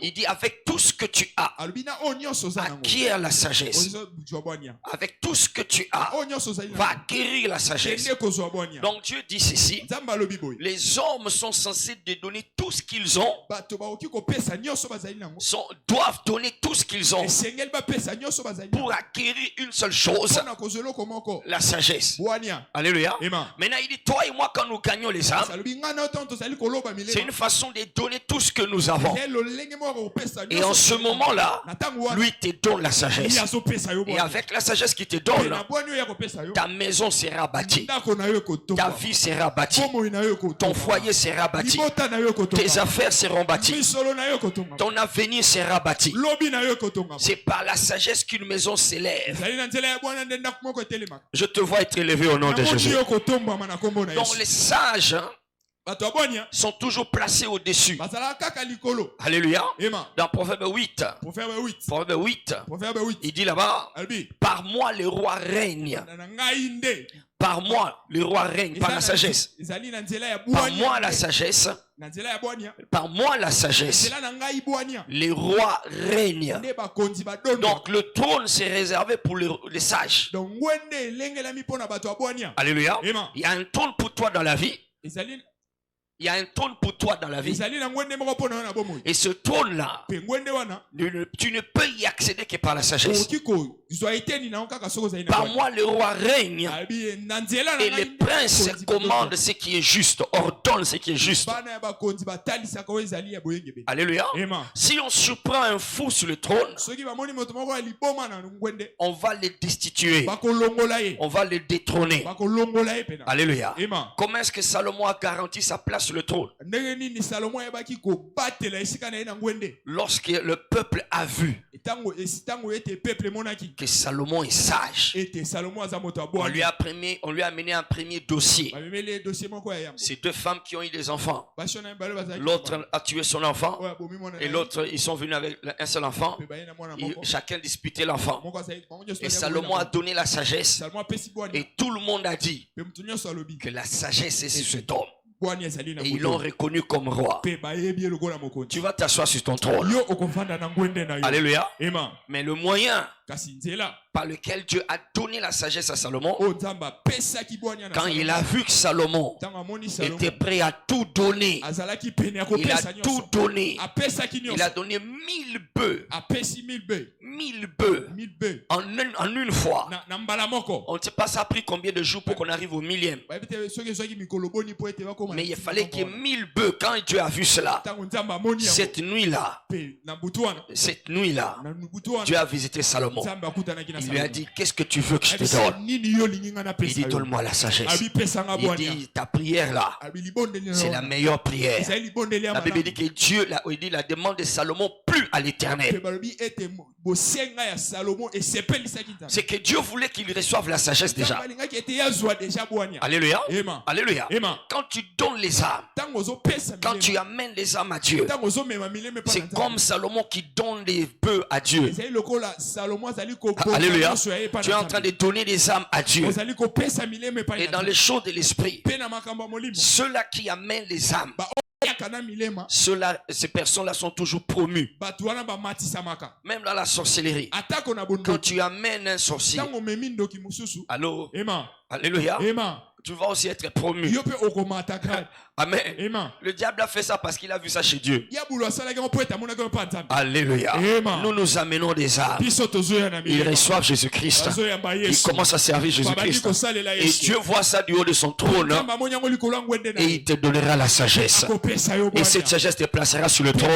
Il dit avec tout ce que tu as, acquiert la sagesse. Avec tout ce que tu as, va acquérir la sagesse. Donc Dieu dit ceci, les hommes sont censés te donner tout ce qu'ils ont, doivent donner tout ce qu'ils ont pour acquérir une seule chose, la sagesse. Alléluia. Maintenant il dit toi et moi quand nous gagnons les âmes, c'est une façon de donner tout ce que nous avons. Et en ce moment-là, lui te donne la sagesse. Et avec la sagesse qu'il te donne, ta maison sera bâtie, ta vie sera bâtie, ton foyer sera bâti, tes affaires seront bâties, ton avenir sera bâti. C'est par la sagesse qu'une maison s'élève. Je te vois être élevé au nom de Jésus. Donc les sages sont toujours placés au-dessus. Alléluia. Dans Proverbe 8, il dit là-bas, par moi le roi règne. Par moi le roi règne, par la sagesse. Par moi la sagesse. Par moi la sagesse. Les rois règnent. Donc le trône c'est réservé pour les sages. Alléluia. Il y a un trône pour toi dans la vie. Il y a un trône pour toi dans la vie. Et ce trône-là, tu ne peux y accéder que par la sagesse. Par moi, le roi règne. Et les princes commandent ce qui est juste, ordonnent ce qui est juste. Alléluia. Si on surprend un fou sur le trône, on va le destituer. On va le détrôner. Alléluia. Comment est-ce que Salomon a garanti sa place sur le trône? Lorsque le peuple a vu que Salomon est sage, on lui a amené un premier dossier. Ces deux femmes qui ont eu des enfants, l'autre a tué son enfant et l'autre ils sont venus avec un seul enfant. Chacun disputait l'enfant. Et Salomon a donné la sagesse et tout le monde a dit que la sagesse est sur cet homme. Et ils l'ont reconnu comme roi. Tu vas t'asseoir sur ton trône. Alléluia. Mais le moyen par lequel Dieu a donné la sagesse à Salomon, quand il a vu que Salomon était prêt à tout donner, il a tout donné. Il a donné 1000 bœufs. 1000 bœufs en une fois. On ne sait pas ça a pris combien de jours pour qu'on arrive au 1000e. Mais il fallait qu'il y ait 1000 bœufs. Quand Dieu a vu cela, cette nuit-là, Dieu a visité Salomon. Il lui a dit, qu'est-ce que tu veux que je te donne? Il dit, donne-moi la sagesse. Il dit, ta prière là, c'est la meilleure prière. La Bible dit que Dieu, il la demande de Salomon plus à l'éternel. C'est que Dieu voulait qu'il reçoive la sagesse déjà. Alléluia. Alléluia. Quand tu donnes les âmes, quand tu amènes les âmes à Dieu, c'est comme Salomon qui donne les bœufs à Dieu. Alléluia. Tu es en train de donner des âmes à Dieu. Et dans les choses de l'esprit, ceux-là qui amènent les âmes, ces personnes-là sont toujours promues. Même dans la sorcellerie, quand tu amènes un sorcier, allô, alléluia, tu vas aussi être promu. Amen. Le diable a fait ça parce qu'il a vu ça chez Dieu. Alléluia. Nous nous amenons des âmes. Ils reçoivent Jésus-Christ. Ils commencent à servir Jésus-Christ. Et Dieu voit ça du haut de son trône. Et il te donnera la sagesse. Et cette sagesse te placera sur le trône.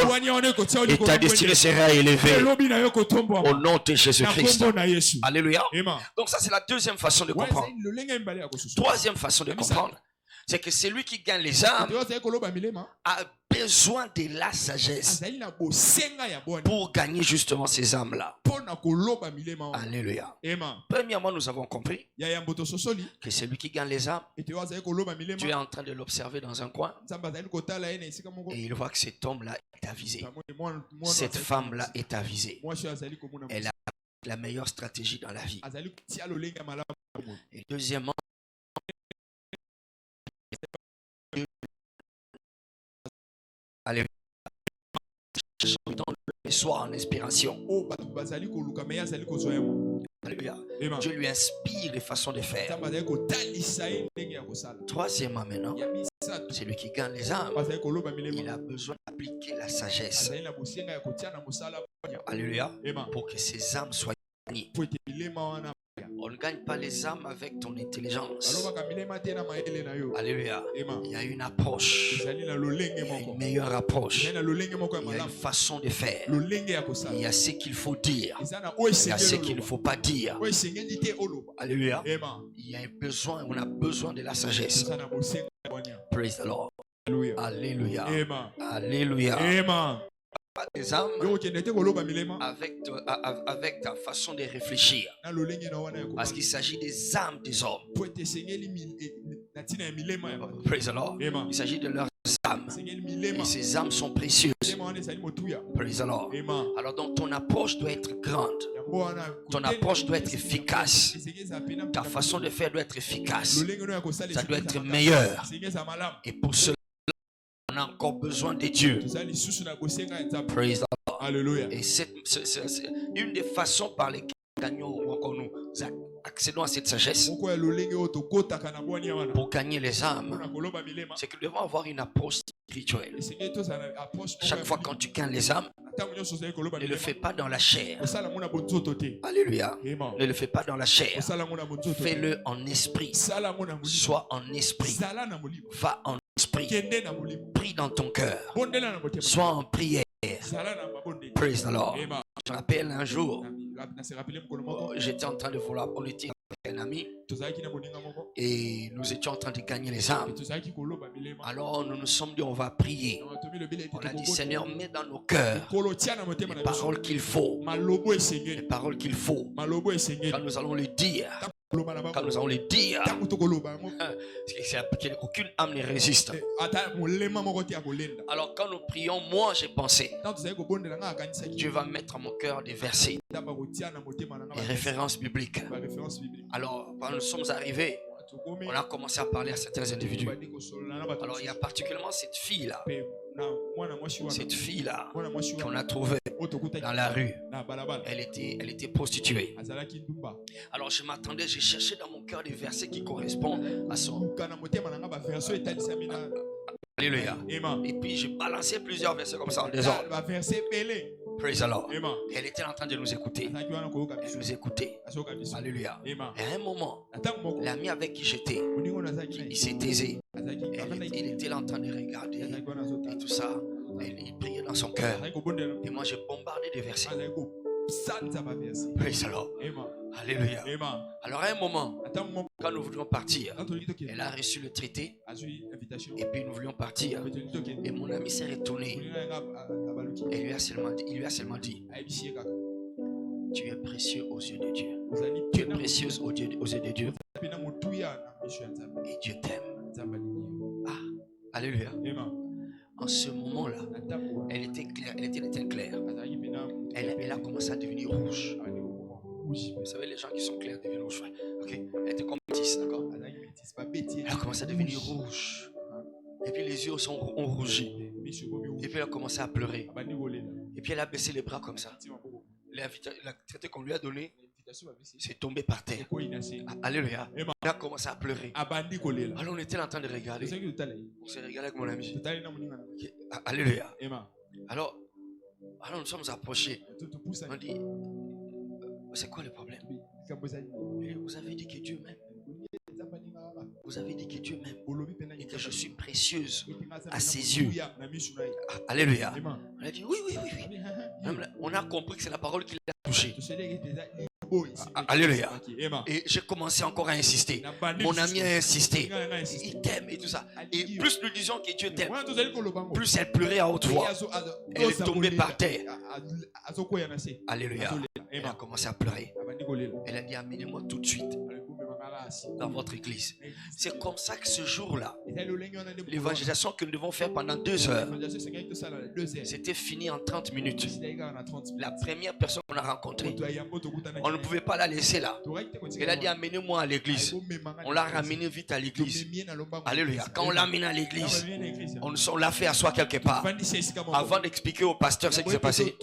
Et ta destinée sera élevée. Au nom de Jésus-Christ. Alléluia. Donc ça c'est la deuxième façon de comprendre. Troisième façon de comprendre, c'est que celui qui gagne les âmes a besoin de la sagesse pour gagner justement ces âmes-là. Alléluia. Premièrement, nous avons compris que celui qui gagne les âmes, Dieu est en train de l'observer dans un coin et il voit que cet homme-là est avisé. Cette femme-là est avisée. Elle a la meilleure stratégie dans la vie. Et deuxièmement, allez, dans le soir en inspiration. Alléluia. Dieu lui inspire les façons de faire. Troisièmement maintenant, celui qui gagne les âmes, il a besoin d'appliquer la sagesse. Alléluia. Pour que ces âmes soient gagnées. On ne gagne pas les âmes avec ton intelligence. Alléluia. Il y a une approche. Il y a une meilleure approche. Il y a une façon de faire. Il y a ce qu'il faut dire. Il y a ce qu'il ne faut pas dire. Alléluia. Il y a besoin, on a besoin de la sagesse. Praise the Lord. Alléluia. Alléluia. Des âmes avec ta façon de réfléchir, parce qu'il s'agit des âmes des hommes. Praise the Lord. Il s'agit de leurs âmes. Et ces âmes sont précieuses. Praise the Lord. Alors donc ton approche doit être grande. Ton approche doit être efficace. Ta façon de faire doit être efficace. Ça doit être meilleur. Et pour cela, on a encore besoin de Dieu. Praise the Lord. Alléluia. Et c'est une des façons par lesquelles nous accédons à cette sagesse pour gagner les âmes. C'est que nous devons avoir une approche spirituelle. Chaque fois quand tu gagnes les âmes, ne le fais pas dans la chair. Alléluia. Ne le fais pas dans la chair. Fais-le en esprit. Sois en esprit. Va en esprit. Prie dans ton cœur. Sois en prière. Praise the Lord. Je me rappelle un jour, j'étais en train de vouloir, on était avec un ami et nous étions en train de gagner les âmes. Alors nous nous sommes dit on va prier. On a dit Seigneur, mets dans nos cœurs les paroles qu'il faut. Les paroles qu'il faut. Quand nous allons le dire. Quand nous allons le dire, aucune âme ne résiste. Alors quand nous prions, moi j'ai pensé, Dieu va mettre en mon cœur des versets, des références bibliques. Alors quand nous sommes arrivés, on a commencé à parler à certains individus. Alors il y a particulièrement cette fille-là qu'on a trouvée dans la rue. Elle était prostituée. Alors je m'attendais, j'ai cherché dans mon cœur des versets qui correspondent à son... Alléluia. Et puis j'ai balancé plusieurs versets comme ça en désordre. Praise the Lord. Elle était en train de nous écouter. Elle nous écoutait. Alléluia. Et à un moment, l'ami avec qui j'étais, il s'est taisé. Il était là en train de regarder et tout ça. Il priait dans son cœur. Et moi, j'ai bombardé des versets. Praise the Lord. Alléluia. Alors à un moment, quand nous voulions partir, elle a reçu le traité. Et puis nous voulions partir. Et mon ami s'est retourné. Et il lui a seulement dit, tu es précieux aux yeux de Dieu. Tu es précieuse aux yeux de Dieu. Et Dieu t'aime. Ah, alléluia. En ce moment-là, elle était claire, elle était claire. Elle a commencé à devenir rouge. Vous savez, les gens qui sont clairs deviennent rouges. Ok, elle était comme métisse, d'accord? Elle a commencé à devenir rouge. Et puis les yeux ont rougi. Et puis elle a commencé à pleurer. Et puis elle a baissé les bras comme ça. La traité qu'on lui a donné, c'est tombé par terre. Alléluia. Elle a commencé à pleurer. Alors on était en train de regarder. On s'est regardé avec mon ami. Alléluia. Alors nous sommes approchés. On dit, c'est quoi le problème? Et vous avez dit que Dieu m'aime. Vous avez dit que Dieu m'aime et que je suis précieuse à ses yeux. Alléluia. On a dit oui. On a compris que c'est la parole qui l'a touché. Alléluia. Et j'ai commencé encore à insister. Mon ami a insisté. Il t'aime et tout ça. Et plus nous disions que Dieu t'aime, plus elle pleurait à haute voix. Elle est tombée par terre. Alléluia. Elle a commencé à pleurer. Elle a dit, amenez-moi tout de suite dans votre église. C'est comme ça que ce jour-là, l'évangélisation que nous devons faire pendant 2 heures, c'était fini en 30 minutes. La première personne qu'on a rencontrée, on ne pouvait pas la laisser là. Elle a dit, amenez-moi à l'église. On l'a ramenée vite à l'église. Alléluia. Quand on l'a amenée à l'église, on l'a fait asseoir quelque part. Avant d'expliquer au pasteur ce qui s'est passé,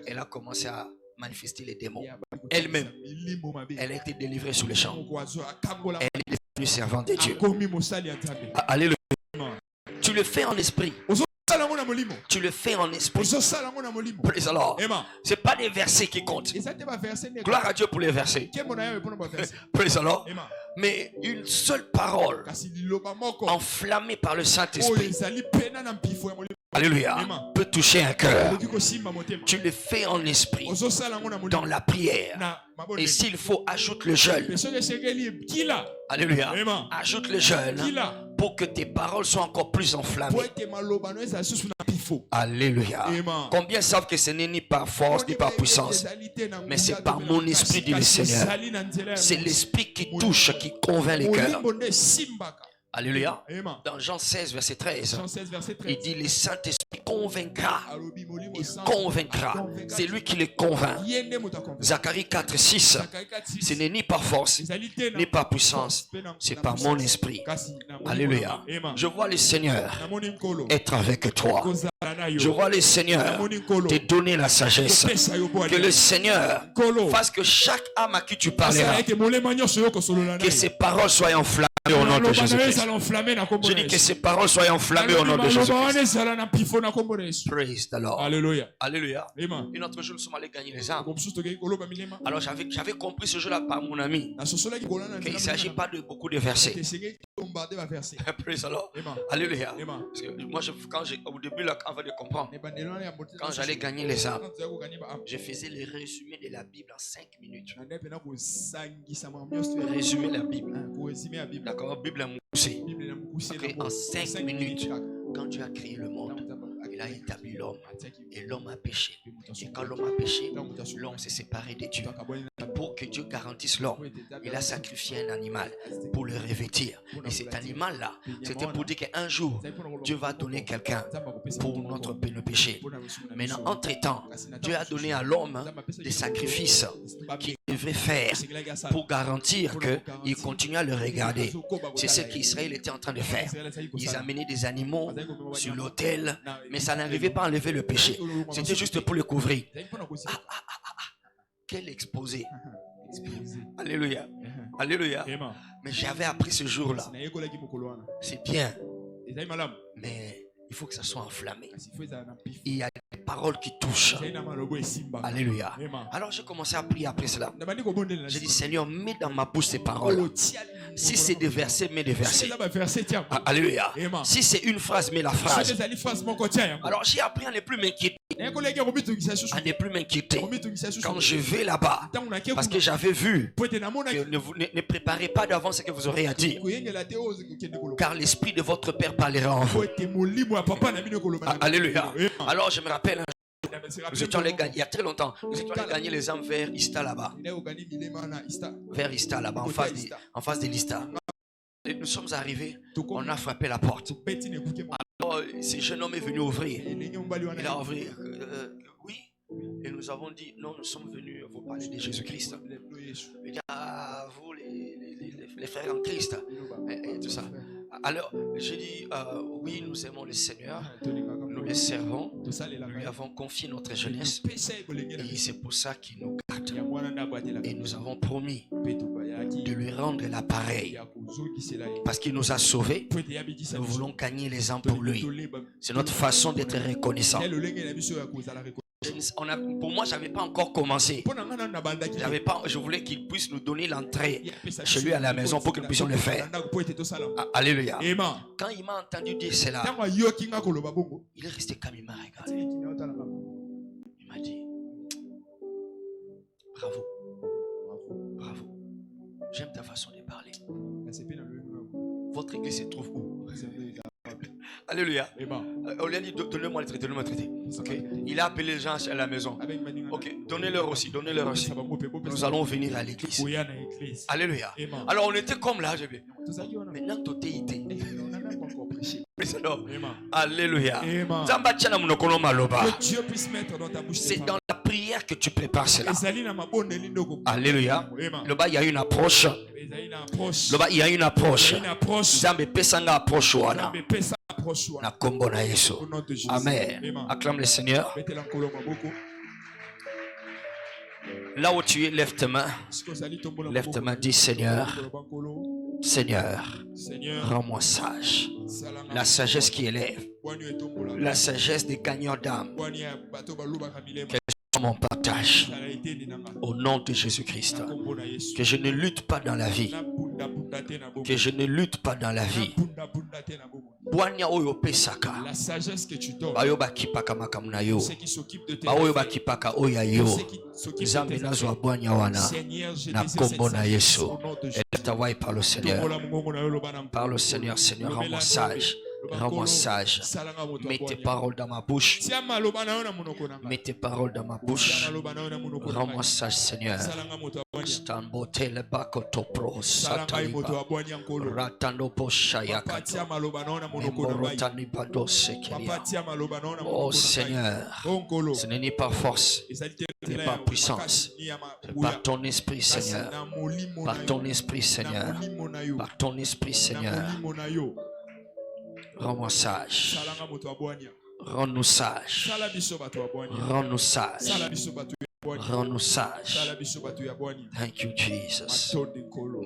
elle a commencé à manifester les démons. Elle-même, elle a été délivrée sous les champs. Elle est devenue servante de Dieu. Alléluia. Tu le fais en esprit. Tu le fais en esprit. Praise the Lord. C'est pas des versets qui comptent. Gloire à Dieu pour les versets. Praise the Lord. Mais une seule parole enflammée par le Saint-Esprit, alléluia, peut toucher un cœur. Tu le fais en esprit, dans la prière. Et s'il faut, ajoute le jeûne. Alléluia. Ajoute le jeûne. pour que tes paroles soient encore plus enflammées. Alléluia. Combien savent que ce n'est ni par force ni par puissance, mais c'est par mon esprit, dit le Seigneur. C'est l'esprit qui touche, qui convainc les cœurs. Alléluia. Dans Jean 16, verset 13, il dit le Saint-Esprit convaincra. Il convaincra. C'est lui qui les convainc. Zacharie 4, 6. Ce n'est ni par force, ni par puissance. C'est par mon esprit. Alléluia. Je vois le Seigneur être avec toi. Je vois le Seigneur te donner la sagesse. Que le Seigneur fasse que chaque âme à qui tu parleras, que ses paroles soient enflammées au nom de Jésus-Christ. Je dis que ces paroles soient enflammées au nom de Jésus-Christ. Praise the Lord. Alléluia. Alléluia. Une autre jour, nous sommes allés gagner les âmes. Alors j'avais compris ce jour-là par mon ami qu'il ne s'agit pas de beaucoup de versets. Praise the Lord. Alléluia. Parce que moi, au début, là, avant de comprendre, quand j'allais gagner les âmes, je faisais le résumé de la Bible en 5 minutes. Résumer la Bible. D'accord, Bible à Moussé. En 5 minutes, quand Dieu a créé le monde, il a établi l'homme. Et l'homme a péché. Et quand l'homme a péché, l'homme s'est séparé de Dieu. Et pour que Dieu garantisse l'homme, il a sacrifié un animal pour le revêtir. Et cet animal-là, c'était pour dire qu'un jour, Dieu va donner quelqu'un pour notre péché. Maintenant, entre-temps, Dieu a donné à l'homme des sacrifices qu'il devait faire pour garantir qu'il continue à le regarder. C'est ce qu'Israël était en train de faire. Ils amenaient des animaux sur l'autel, mais ça n'arrivait pas à enlever le péché. C'était juste pour le couvrir. Quel exposé. Alléluia. Alléluia. Mais j'avais appris ce jour-là. C'est bien. Mais il faut que ça soit enflammé. Il y a des paroles qui touchent. Alléluia. Alors j'ai commencé à prier après cela. J'ai dit, Seigneur, mets dans ma bouche ces paroles. Si c'est des versets, mets des versets. Alléluia. Si c'est une phrase, mets la phrase. Alors j'ai appris à ne plus m'inquiéter. À ne plus m'inquiéter quand je vais là-bas. Parce que j'avais vu que ne préparez pas d'avance ce que vous aurez à dire. Car l'esprit de votre Père parlera en vous. Alléluia. Alors je me rappelle un jour, nous étions allés gagner, il y a très longtemps, nous étions allés gagner les âmes vers Ista là-bas. Vers Ista là-bas, en face de l'Ista. Et nous sommes arrivés, on a frappé la porte. Alors ce jeune homme est venu ouvrir. Il a ouvert, oui. Et nous avons dit, non, nous sommes venus vous parler de Jésus-Christ. Il dit, ah, vous les frères en Christ. Et tout ça. Alors, j'ai dit, oui, nous aimons le Seigneur, nous le servons, nous lui avons confié notre jeunesse, et c'est pour ça qu'il nous garde. Et nous avons promis de lui rendre l'appareil, parce qu'il nous a sauvés. Nous voulons gagner les âmes pour lui. C'est notre façon d'être reconnaissant. Pour moi, j'avais pas encore commencé. Je voulais qu'il puisse nous donner l'entrée chez lui à la maison pour que nous puissions le faire. Alléluia. Quand il m'a entendu dire cela, il est resté calme, il m'a regardé. Il m'a dit, bravo, bravo. J'aime ta façon de parler. Votre église se trouve où? Alléluia. On lui a dit, donnez-moi le traité, donnez-moi le traité. Okay. Il a appelé les gens à la maison. Ok, donnez-leur aussi, donnez-leur aussi. Nous allons venir à l'église. Alléluia. Alors on était comme là, maintenant tout est idée. Alléluia. Que Dieu puisse mettre dans ta bouche. C'est dans la prière que tu prépares cela. Alléluia. Là-bas, il y a une approche. Là-bas, il y a une approche. Zambe pesanga approche wana. Na kombo na Yesu. Amen. Acclame le Seigneur. Là où tu es, lève tes mains. Lève tes mains, dis Seigneur. Seigneur, rends-moi sage. La sagesse qui élève. La sagesse des gagnants d'âme. Quel soit mon partage. Au nom de Jésus-Christ. Que je ne lutte pas dans la vie. Que je ne lutte pas dans la vie. La sagesse que tu donnes. Ceux qui s'occupent de tes ceux qui s'occupent de tes Seigneur, Jésus, au nom de Jésus. par le Seigneur. Par le Seigneur, Seigneur, rends-moi sage. Rends-moi sage. Mets tes paroles dans ma bouche. Mets tes paroles dans ma bouche. Rends-moi sage, Seigneur. Stambotele bakoto pro sataliba. Ratando poshayakata. Nemorotani padosekelia. Oh Seigneur, ce n'est ni par force, ni par puissance, mais par ton esprit, Seigneur. Par ton esprit, Seigneur. Par ton esprit, Seigneur. Rends-moi sage. Rends-nous sages. Rends-nous sages. Rends-nous sages. Thank you, Jesus.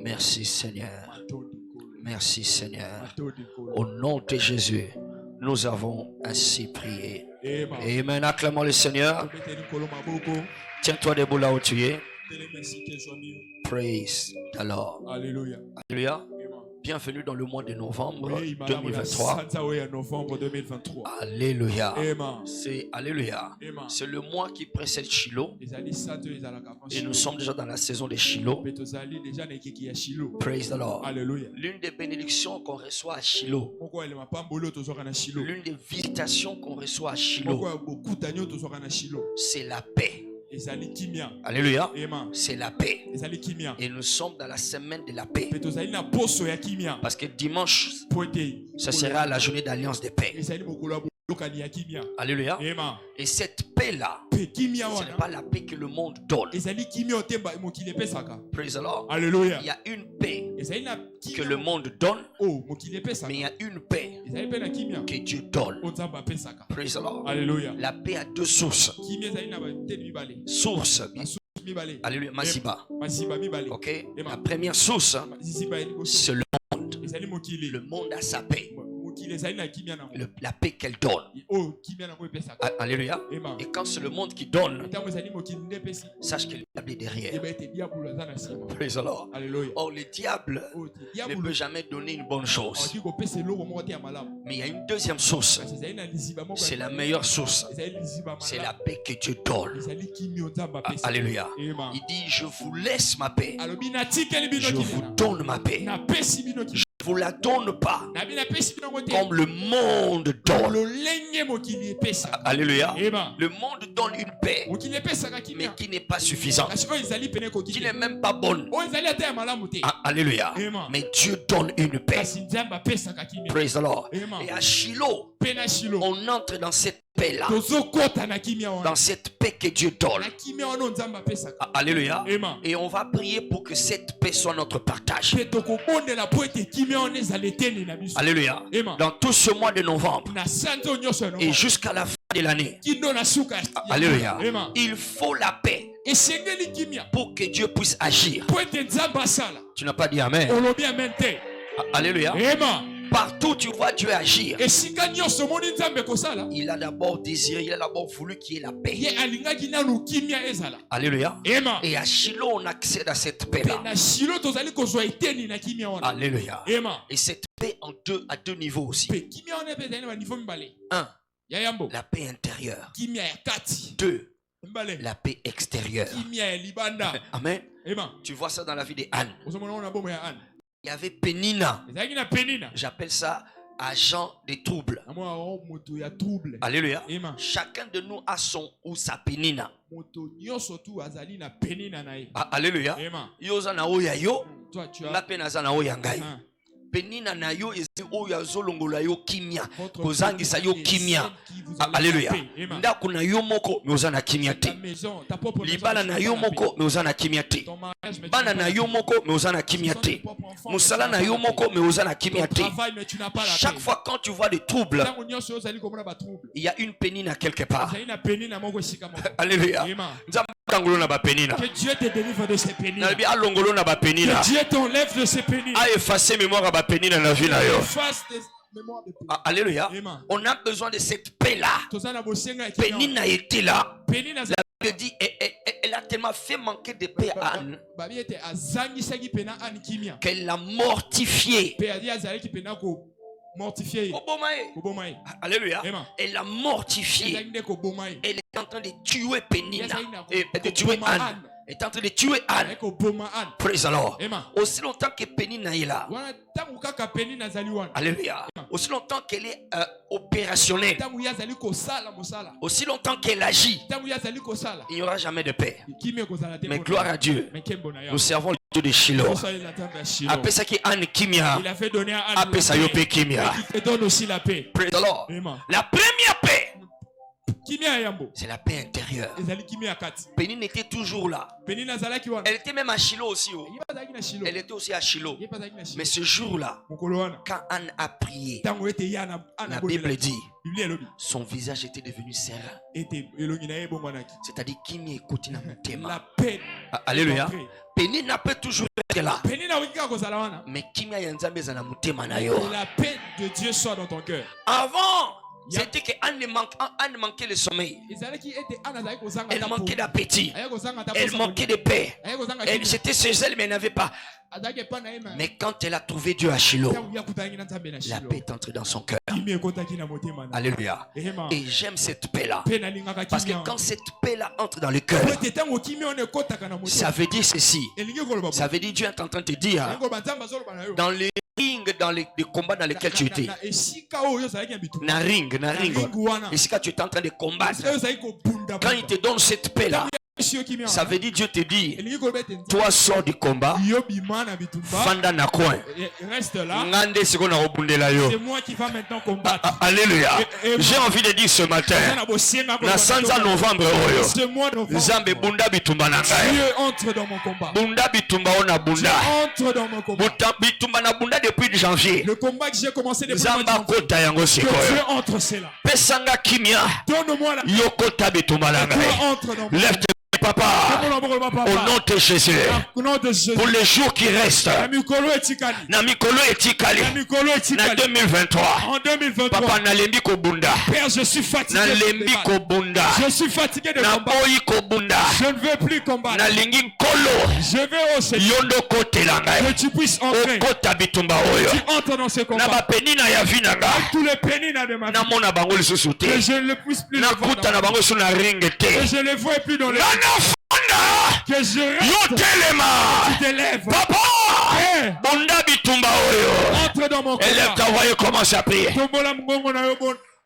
Merci, Seigneur. Merci, Seigneur. Au nom de Jésus, nous avons ainsi prié. Amen. Acclamons le Seigneur. Tiens-toi debout là où tu es. Praise the Lord. Alléluia. Alléluia. Bienvenue dans le mois de novembre 2023. Alléluia. C'est Alléluia. C'est le mois qui précède Shiloh. Et nous sommes déjà dans la saison de Shiloh. Praise the Lord. L'une des bénédictions qu'on reçoit à Shiloh, l'une des visitations qu'on reçoit à Shiloh, c'est la paix. Alléluia. C'est la paix. Et nous sommes dans la semaine de la paix. Parce que dimanche, ce sera la journée d'alliance de paix. Alléluia. Et cette paix-là, ce n'est pas la paix que le monde donne. Praise the Lord. Alléluia. Il y a une paix que le monde donne, mais il y a une paix que Dieu donne. Praise the Lord. Alléluia. La paix a deux sources. Source. Alléluia. Masiba. Ok. La première source, c'est le monde. Le monde a sa paix. La paix qu'elle donne. Alléluia. Et quand c'est le monde qui donne, sache que le diable est derrière. Praise the Lord. Or, le diable ne peut jamais donner une bonne chose. Mais il y a une deuxième source. C'est la meilleure source. C'est la paix que Dieu donne. Alléluia. Il dit, je vous laisse ma paix. Je vous donne ma paix. Je vous la donne pas comme le monde donne. Alléluia. Le monde donne une paix, mais qui n'est pas suffisante, qui n'est même pas bonne. Alléluia. Mais Dieu donne une paix. Praise the Lord. Et à Shiloh, on entre dans cette paix-là, dans cette paix que Dieu donne. Alléluia. Et on va prier pour que cette paix soit notre partage. Alléluia. Dans tout ce mois de novembre et jusqu'à la fin de l'année. Alléluia. Il faut la paix pour que Dieu puisse agir. Tu n'as pas dit Amen. Alléluia. Partout tu vois Dieu agir. Il a d'abord désiré, il a d'abord voulu qu'il y ait la paix. Alléluia. Et à Shiloh on accède à cette paix-là. Alléluia. Et cette paix à deux niveaux aussi. 1. La paix intérieure. 2. La paix extérieure. Amen. Tu vois ça dans la vie d'Anne. Il y avait Pénina. J'appelle ça agent des troubles. Alléluia. Chacun de nous a son ou sa Pénina. Alléluia. Yoza na oya yo. Ngape na za na oya ngai. Pénina na yo ezi oya zolongola yo kimia. Kozangisa yo kimia. Alléluia. Ndaku na yo moko me oza na kimia te. Libala na yo moko me oza na kimia te. Bana na yo moko me oza na kimia te. Musala na yo moko me oza na kimia te. Chaque fois quand tu vois des troubles, il y a une pénina quelque part. Alléluia. Que Dieu te délivre de ces pénines. Que Dieu t'enlève de ces pénines. A effacer mémoire à pénine na vie na yo. Alléluia. Amen. On a besoin de cette paix-là. Pénine a été là. La Bible dit elle a tellement fait manquer de paix à Anne qu'elle l'a mortifié. Mortifié. Alléluia. Elle l'a mortifié. Elle est en train de tuer Pénina. Et de tuer Anne. Elle est en train de tuer Anne. Praise the Lord. Aussi longtemps que Pénina est là. Alléluia. Aussi longtemps qu'elle est opérationnelle. Aussi longtemps qu'elle agit. Il n'y aura jamais de paix. Mais gloire à Dieu. Nous servons le Dieu de Shiloh. Après ça qui Anne Kimia. Après ça Yopé Kimia. Praise the Lord. La première paix. C'est la paix intérieure. Pénine était toujours là. Elle était même à Shiloh aussi. Elle était aussi à Shiloh. Mais ce jour-là, quand Anne a prié, la Bible dit, son visage était devenu serein. C'est-à-dire qu'il n'y écoute la paix. Alléluia. Pénine peut toujours être là. Mais la paix de Dieu soit dans ton cœur. Avant, c'était qu'Anne manquait le sommeil. Elle manquait d'appétit. Elle manquait de paix. C'était chez elle, mais elle n'avait pas. Mais quand elle a trouvé Dieu à Shiloh, la paix est entrée dans son cœur. Alléluia. Et j'aime cette paix-là. Parce que quand cette paix-là entre dans le cœur, ça veut dire ceci. Ça veut dire Dieu est en train de te dire, dans les ring, dans les combats dans lesquels tu étais. Na ring. Ici, quand tu es en train de combattre, quand il te donne cette paix-là, ça veut dire Dieu te dit, toi sors du combat, Fanda na coin. Reste là. C'est moi qui va maintenant combattre. Alléluia. J'ai envie de dire ce matin, na sanza novembre ce mois novembre, Zambe bunda bitumba na ngai. Dieu entre dans mon combat. Bunda bitumba ona bunda. Entre dans mon combat. Bitumba na bunda depuis janvier. Le combat que j'ai commencé depuis Zamba kota yango sikoyo. Dieu entre c'est là. Pesanga kimia. Donne-moi la Yokota bitumba na ngai. entre dans mon Lève Papa, au nom de Jésus, pour les jours qui restent, na mikolo etikali, na 2023, en 2023, Papa nalembi kobunda, Père, je suis fatigué, nalembi kobunda, je suis fatigué de na combattre, boyi kobunda, je ne veux plus combattre, nalingi nkolo, je veux au Seigneur, yondo kote langai, que tu puisses entrer, okota bitumba oyo, tu entres dans ce combat, na ba penina ya vinanga, tous les pénina de ma vie, na mona bango lisusu te, que je ne le puisse plus, na kuta na bango su na ring te, que je ne les vois plus dans les que je reste, tu t'élèves, Papa, Bonda bitumba oyo, entre dans mon élève ta voix et commence à prier.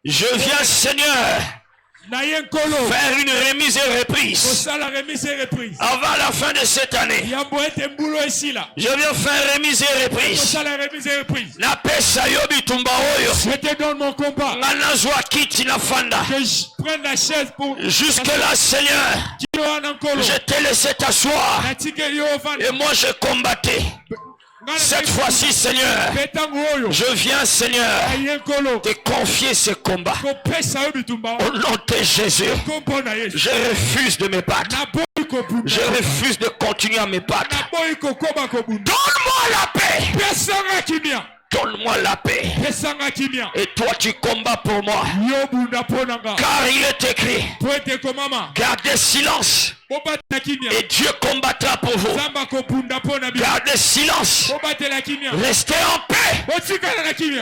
Je viens, Seigneur, faire une remise et reprise avant la fin de cette année. Je viens faire remise et reprise. La paix sayo bitumba oyo. Je te donne mon combat. Que je prenne la chaise pour. Jusque là, Seigneur, je t'ai laissé t'asseoir. Et moi je combattais. Cette fois-ci, Seigneur, je viens, Seigneur, te confier ce combat. Au nom de Jésus, je refuse de me battre. Je refuse de continuer à me battre. Donne-moi la paix. Donne-moi la paix. Et toi tu combats pour moi. Car il est écrit, gardez silence et Dieu combattra pour vous. Gardez silence, restez en paix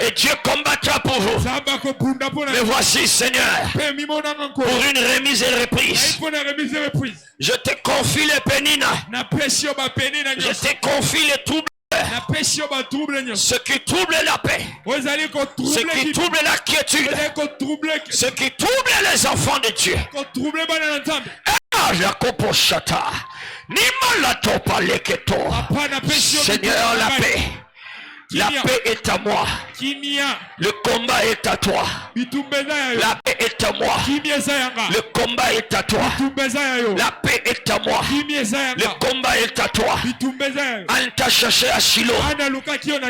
et Dieu combattra pour vous. Mais voici, Seigneur, pour une remise et reprise, je te confie les pénines, je te confie les troubles, ce qui trouble la paix, ce qui trouble la quiétude, ce qui trouble les enfants de Dieu. Seigneur, la paix. La paix est à moi. Le combat est à toi. La paix est à moi. Le combat est à toi. La paix est à moi. Le combat est à toi. Anne t'a cherché à Shiloh.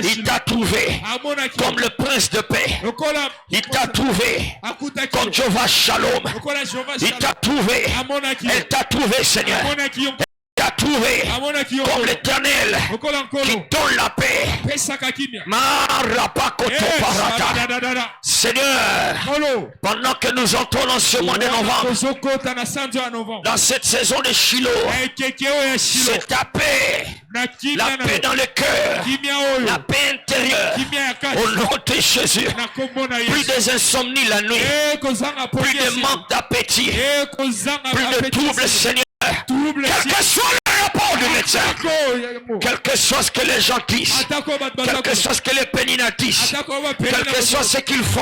Il t'a trouvé comme le prince de paix. Il t'a trouvé comme Jehovah Shalom. Il t'a trouvé. Elle t'a trouvé, Seigneur. Elle t'a trouvé comme l'Éternel qui donne la paix. Seigneur, pendant que nous entrons dans ce mois de novembre, dans cette saison de Shiloh, c'est ta paix, la paix dans le cœur, la paix intérieure, au nom de Jésus. Plus des insomnies la nuit, plus de manque d'appétit, plus de troubles, Seigneur. Quel que soit le rapport du médecin, quel que soit ce que les gens disent, quel que soit ce que les pénina disent, quel que soit ce qu'ils font,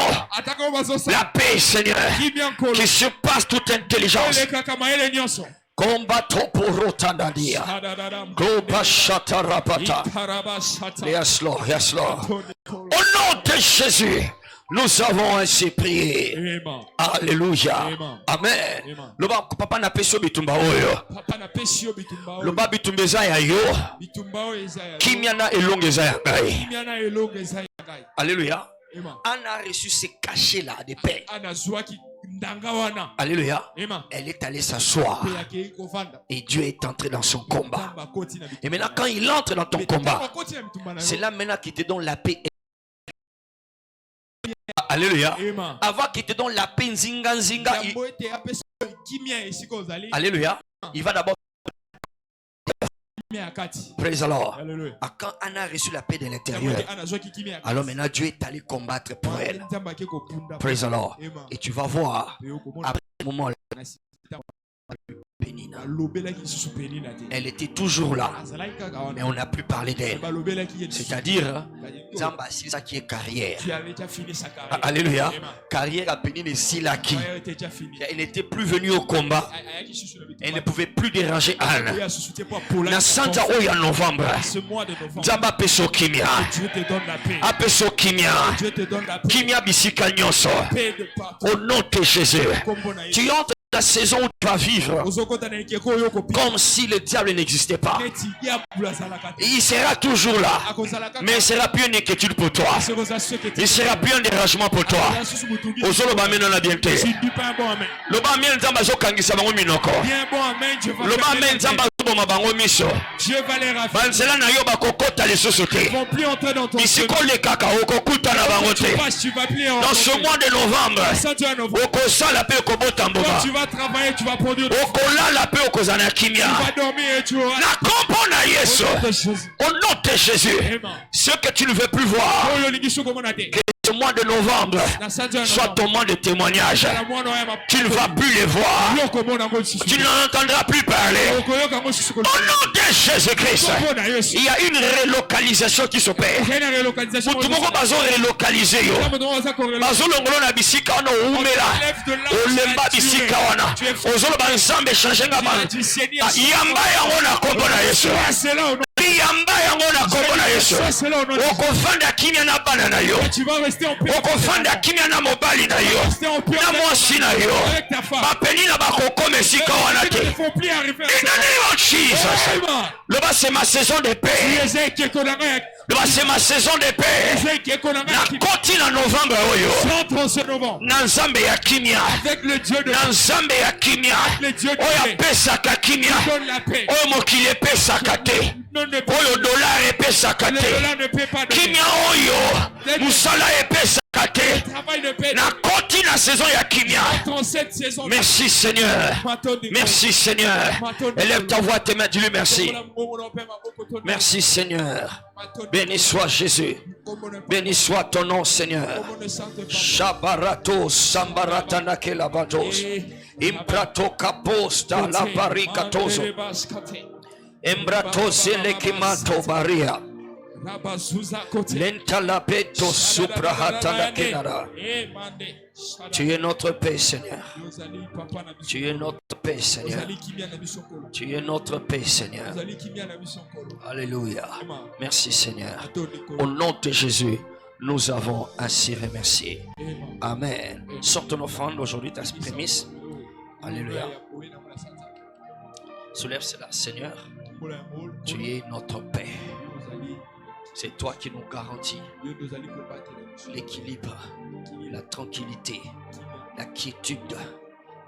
la paix, Seigneur, qui surpasse toute intelligence. Combatons pour Rotandadia. Yes, Lord, yes, Lord. Au nom de Jésus, nous avons ainsi prié. Alléluia. Amen. Loba papa na pesio bitumba oyo. Loba bitumba eza ya yo. Kimia na elonge eza ya ngai. Alléluia. Anna a reçu ce cachet là de paix. Alléluia. Elle est allée s'asseoir. Et Dieu est entré dans son combat. Et maintenant quand il entre dans ton combat, c'est là maintenant qu'il te donne la paix. Alléluia. Avant qu'il te donne la paix, zinga. Alléluia. Il va d'abord. Praise the Lord. Quand Anna a reçu la paix de l'intérieur, alors maintenant Dieu est allé combattre pour elle. Praise the Lord. Et tu vas voir, après ce moment-là, Pénina. Elle était toujours là, mais on n'a plus parlé d'elle. C'est-à-dire, Zamba, c'est ça qui est carrière. Alléluia. Carrière à Pénina ici là qui. Elle n'était plus venue au combat. Elle ne pouvait plus déranger Anne. Na Santa Oya novembre. Zamba peso kimia. Apeso kimia. Kimia bisika nyonso. Au nom de Jésus. Tu entres la saison où tu vas vivre comme si le diable n'existait pas. Il sera toujours là, mais il ne sera plus une inquiétude pour toi. Il ne sera plus un dérangement pour toi. Dieu va les rafraîchir. Ils vont plus entrer dans ton chemin. Dans ce mois de novembre, tu vas travailler, tu vas produire. Tu vas dormir et tu auras. Au nom de Jésus, ce que tu ne veux plus voir, que ce mois de novembre soit ton mois de témoignage. Tu ne vas plus les voir. Tu n'en entendras plus parler. Au nom de Jésus-Christ, il y a une relocalisation qui s'opère. Tout le monde va relocaliser. Tu vas rester en paix. C'est ma saison de paix. C'est ma saison de paix. Na continue en novembre. Nanzambe ya kimia. Avec le Dieu de Nanzambe ya kimia. Oya pesa ka kimia. Oyo mokile pesa kate. Oyo dollar pesa kate. Kimia oyo musala pesa kate. Na continue la saison ya kimia. Merci Seigneur. Merci Seigneur. Élève ta voix, tes mains, dis-lui merci. Merci Seigneur. Béni soit Jésus. Béni soit ton nom Seigneur. Shabarato sambaratana kelabados. Imprato kaposta la barikatozo. Embrato lekimato baria. Lenta la peto suprahata la kenara. Tu es notre paix, Seigneur. Tu es notre paix, Seigneur. Tu es notre paix, Seigneur. Alléluia. Merci, Seigneur. Au nom de Jésus, nous avons ainsi remercié. Amen. Sors ton offrande aujourd'hui, ta prémisse. Alléluia. Soulève cela, Seigneur. Tu es notre paix. C'est toi qui nous garantis l'équilibre, la tranquillité, la quiétude.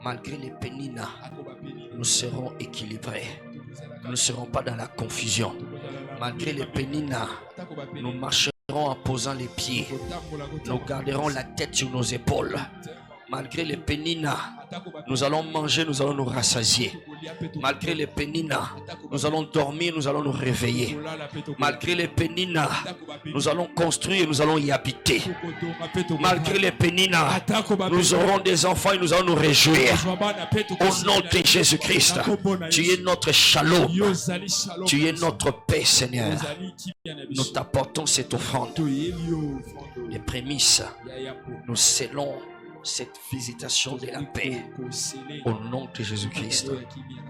Malgré les péninas, nous serons équilibrés. Nous ne serons pas dans la confusion. Malgré les péninas, nous marcherons en posant les pieds. Nous garderons la tête sur nos épaules. Malgré les péninas, nous allons manger, nous allons nous rassasier. Malgré les péninas, nous allons dormir, nous allons nous réveiller. Malgré les péninas, nous allons construire, nous allons y habiter. Malgré les péninas, nous aurons des enfants et nous allons nous réjouir. Au nom de Jésus-Christ, tu es notre shalom. Tu es notre paix, Seigneur. Nous t'apportons cette offrande. Les prémices, nous scellons cette visitation de la paix au nom de Jésus-Christ.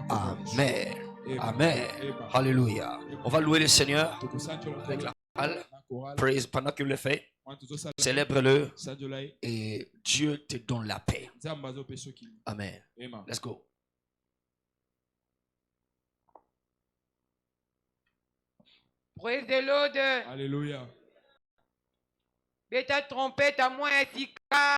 Amen. Amen. Alléluia. On va louer le Seigneur avec la chorale. Praise pendant qu'il le fait. Célèbre-le et Dieu te donne la paix. Amen. Let's go. Praise the Lord. Alléluia. Beta trompette à moi ainsi qu'à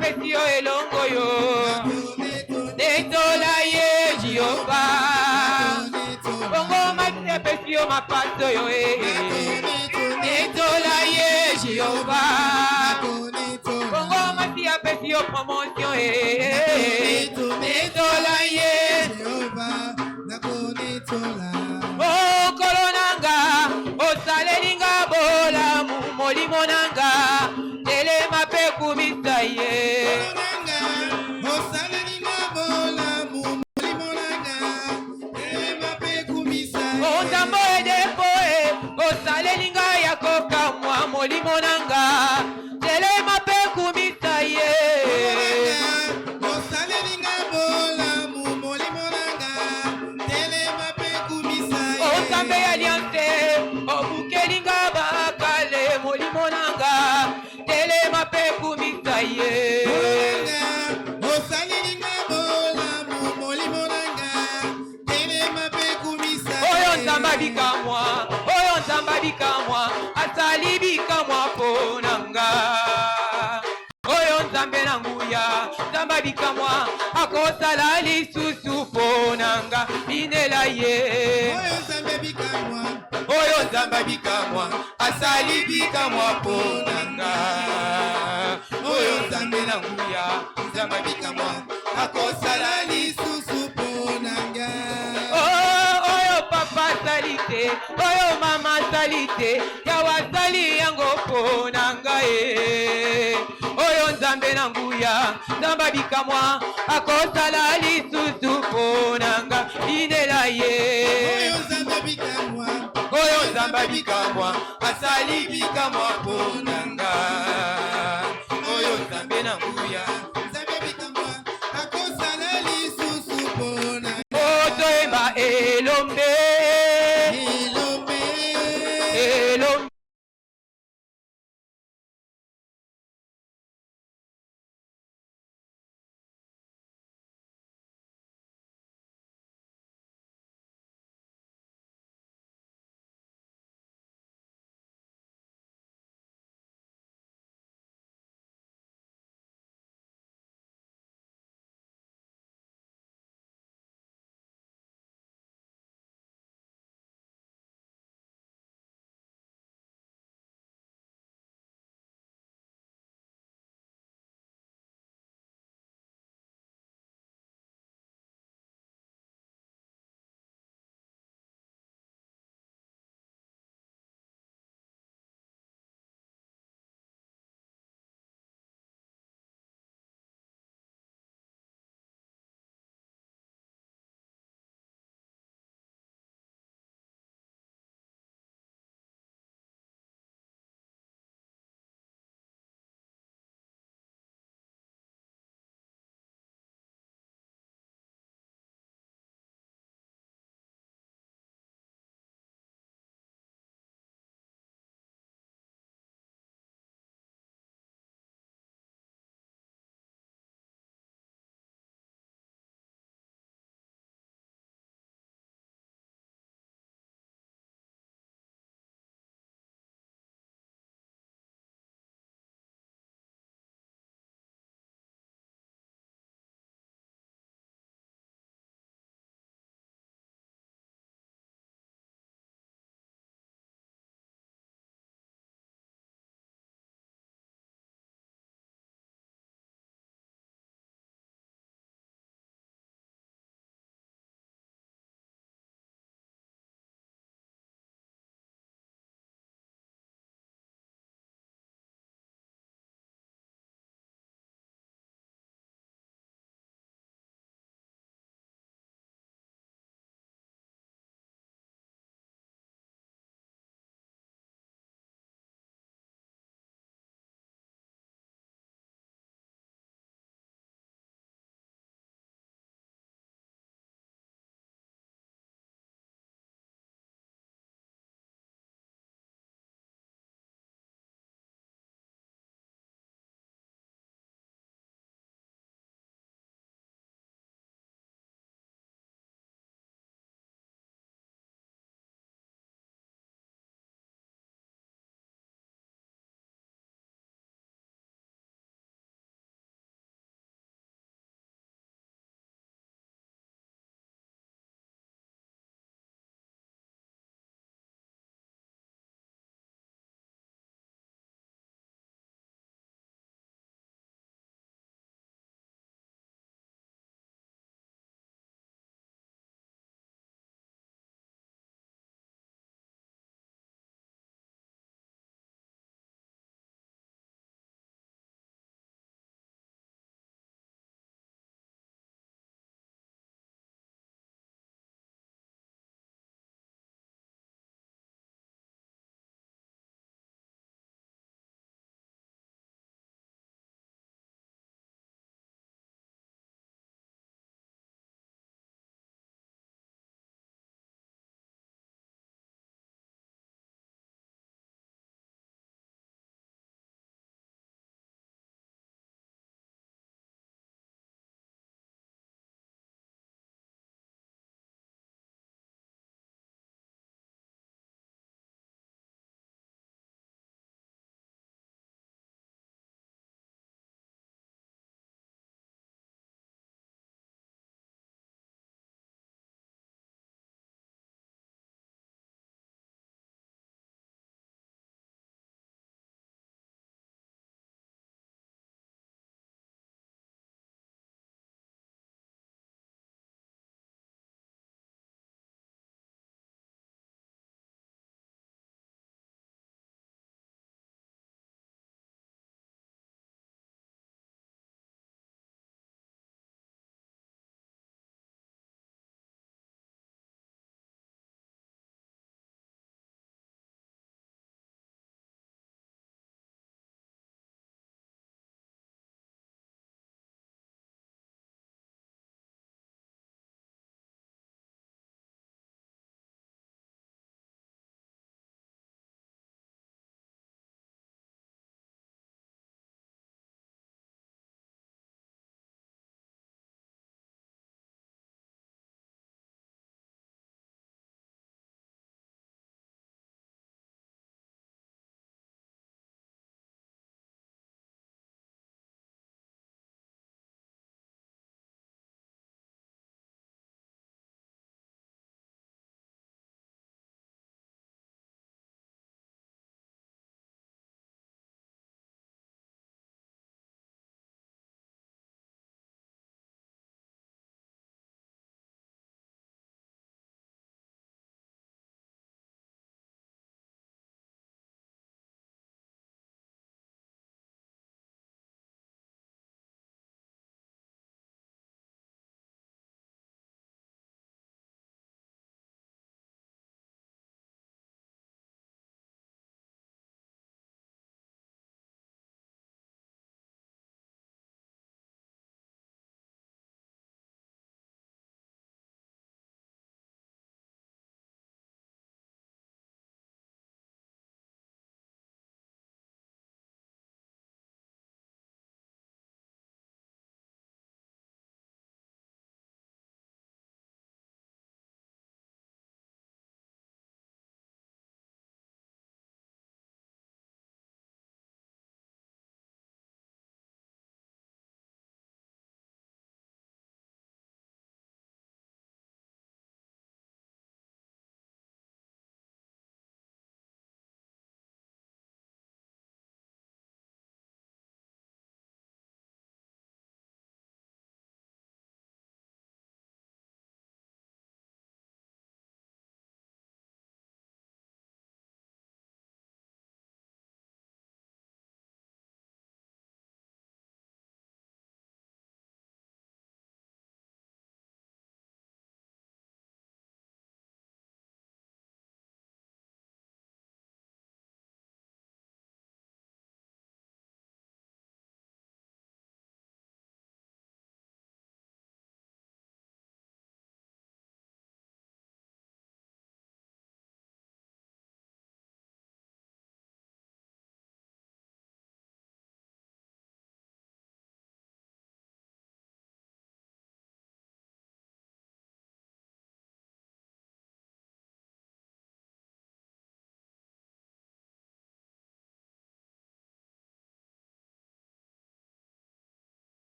Pesio elongo yo netola ye Jehovah bongo matia pesio mapato yo netola ye Jehovah bongo matia pesio promotion netola ye Jehovah nakonetola oh kolonanga osalelinga bola molimo nanga tele mape kumisaye Ontambo edepoe osalelinga yakoka mwa molimo nanga tele mape kumisaye osalelinga bola mu molimo nanga tele mape kumisaye Ontambe alliance obukelinga bakale molimo nanga tele mape kumisaye osalelinga bola mu molimo nanga tele mape kumisaye oyo nzamba bikamwa asali bikamwa ponanga oyo nzambe nanguya nzamba bikamwa akosala lisusu ponanga binela ye oyo nzambe bikamwa asali bikamwa ponanga oyo nzambe nanguya nzamba bikamwa akosala lisusu ponanga oyo papa salite oyo mama salite yawasali yango ponanga oyo nzambe nanguya nzamba bikamwa akosala lisusu ponanga inela ye oyo nzambe bikamwa asali bikamwa ponanga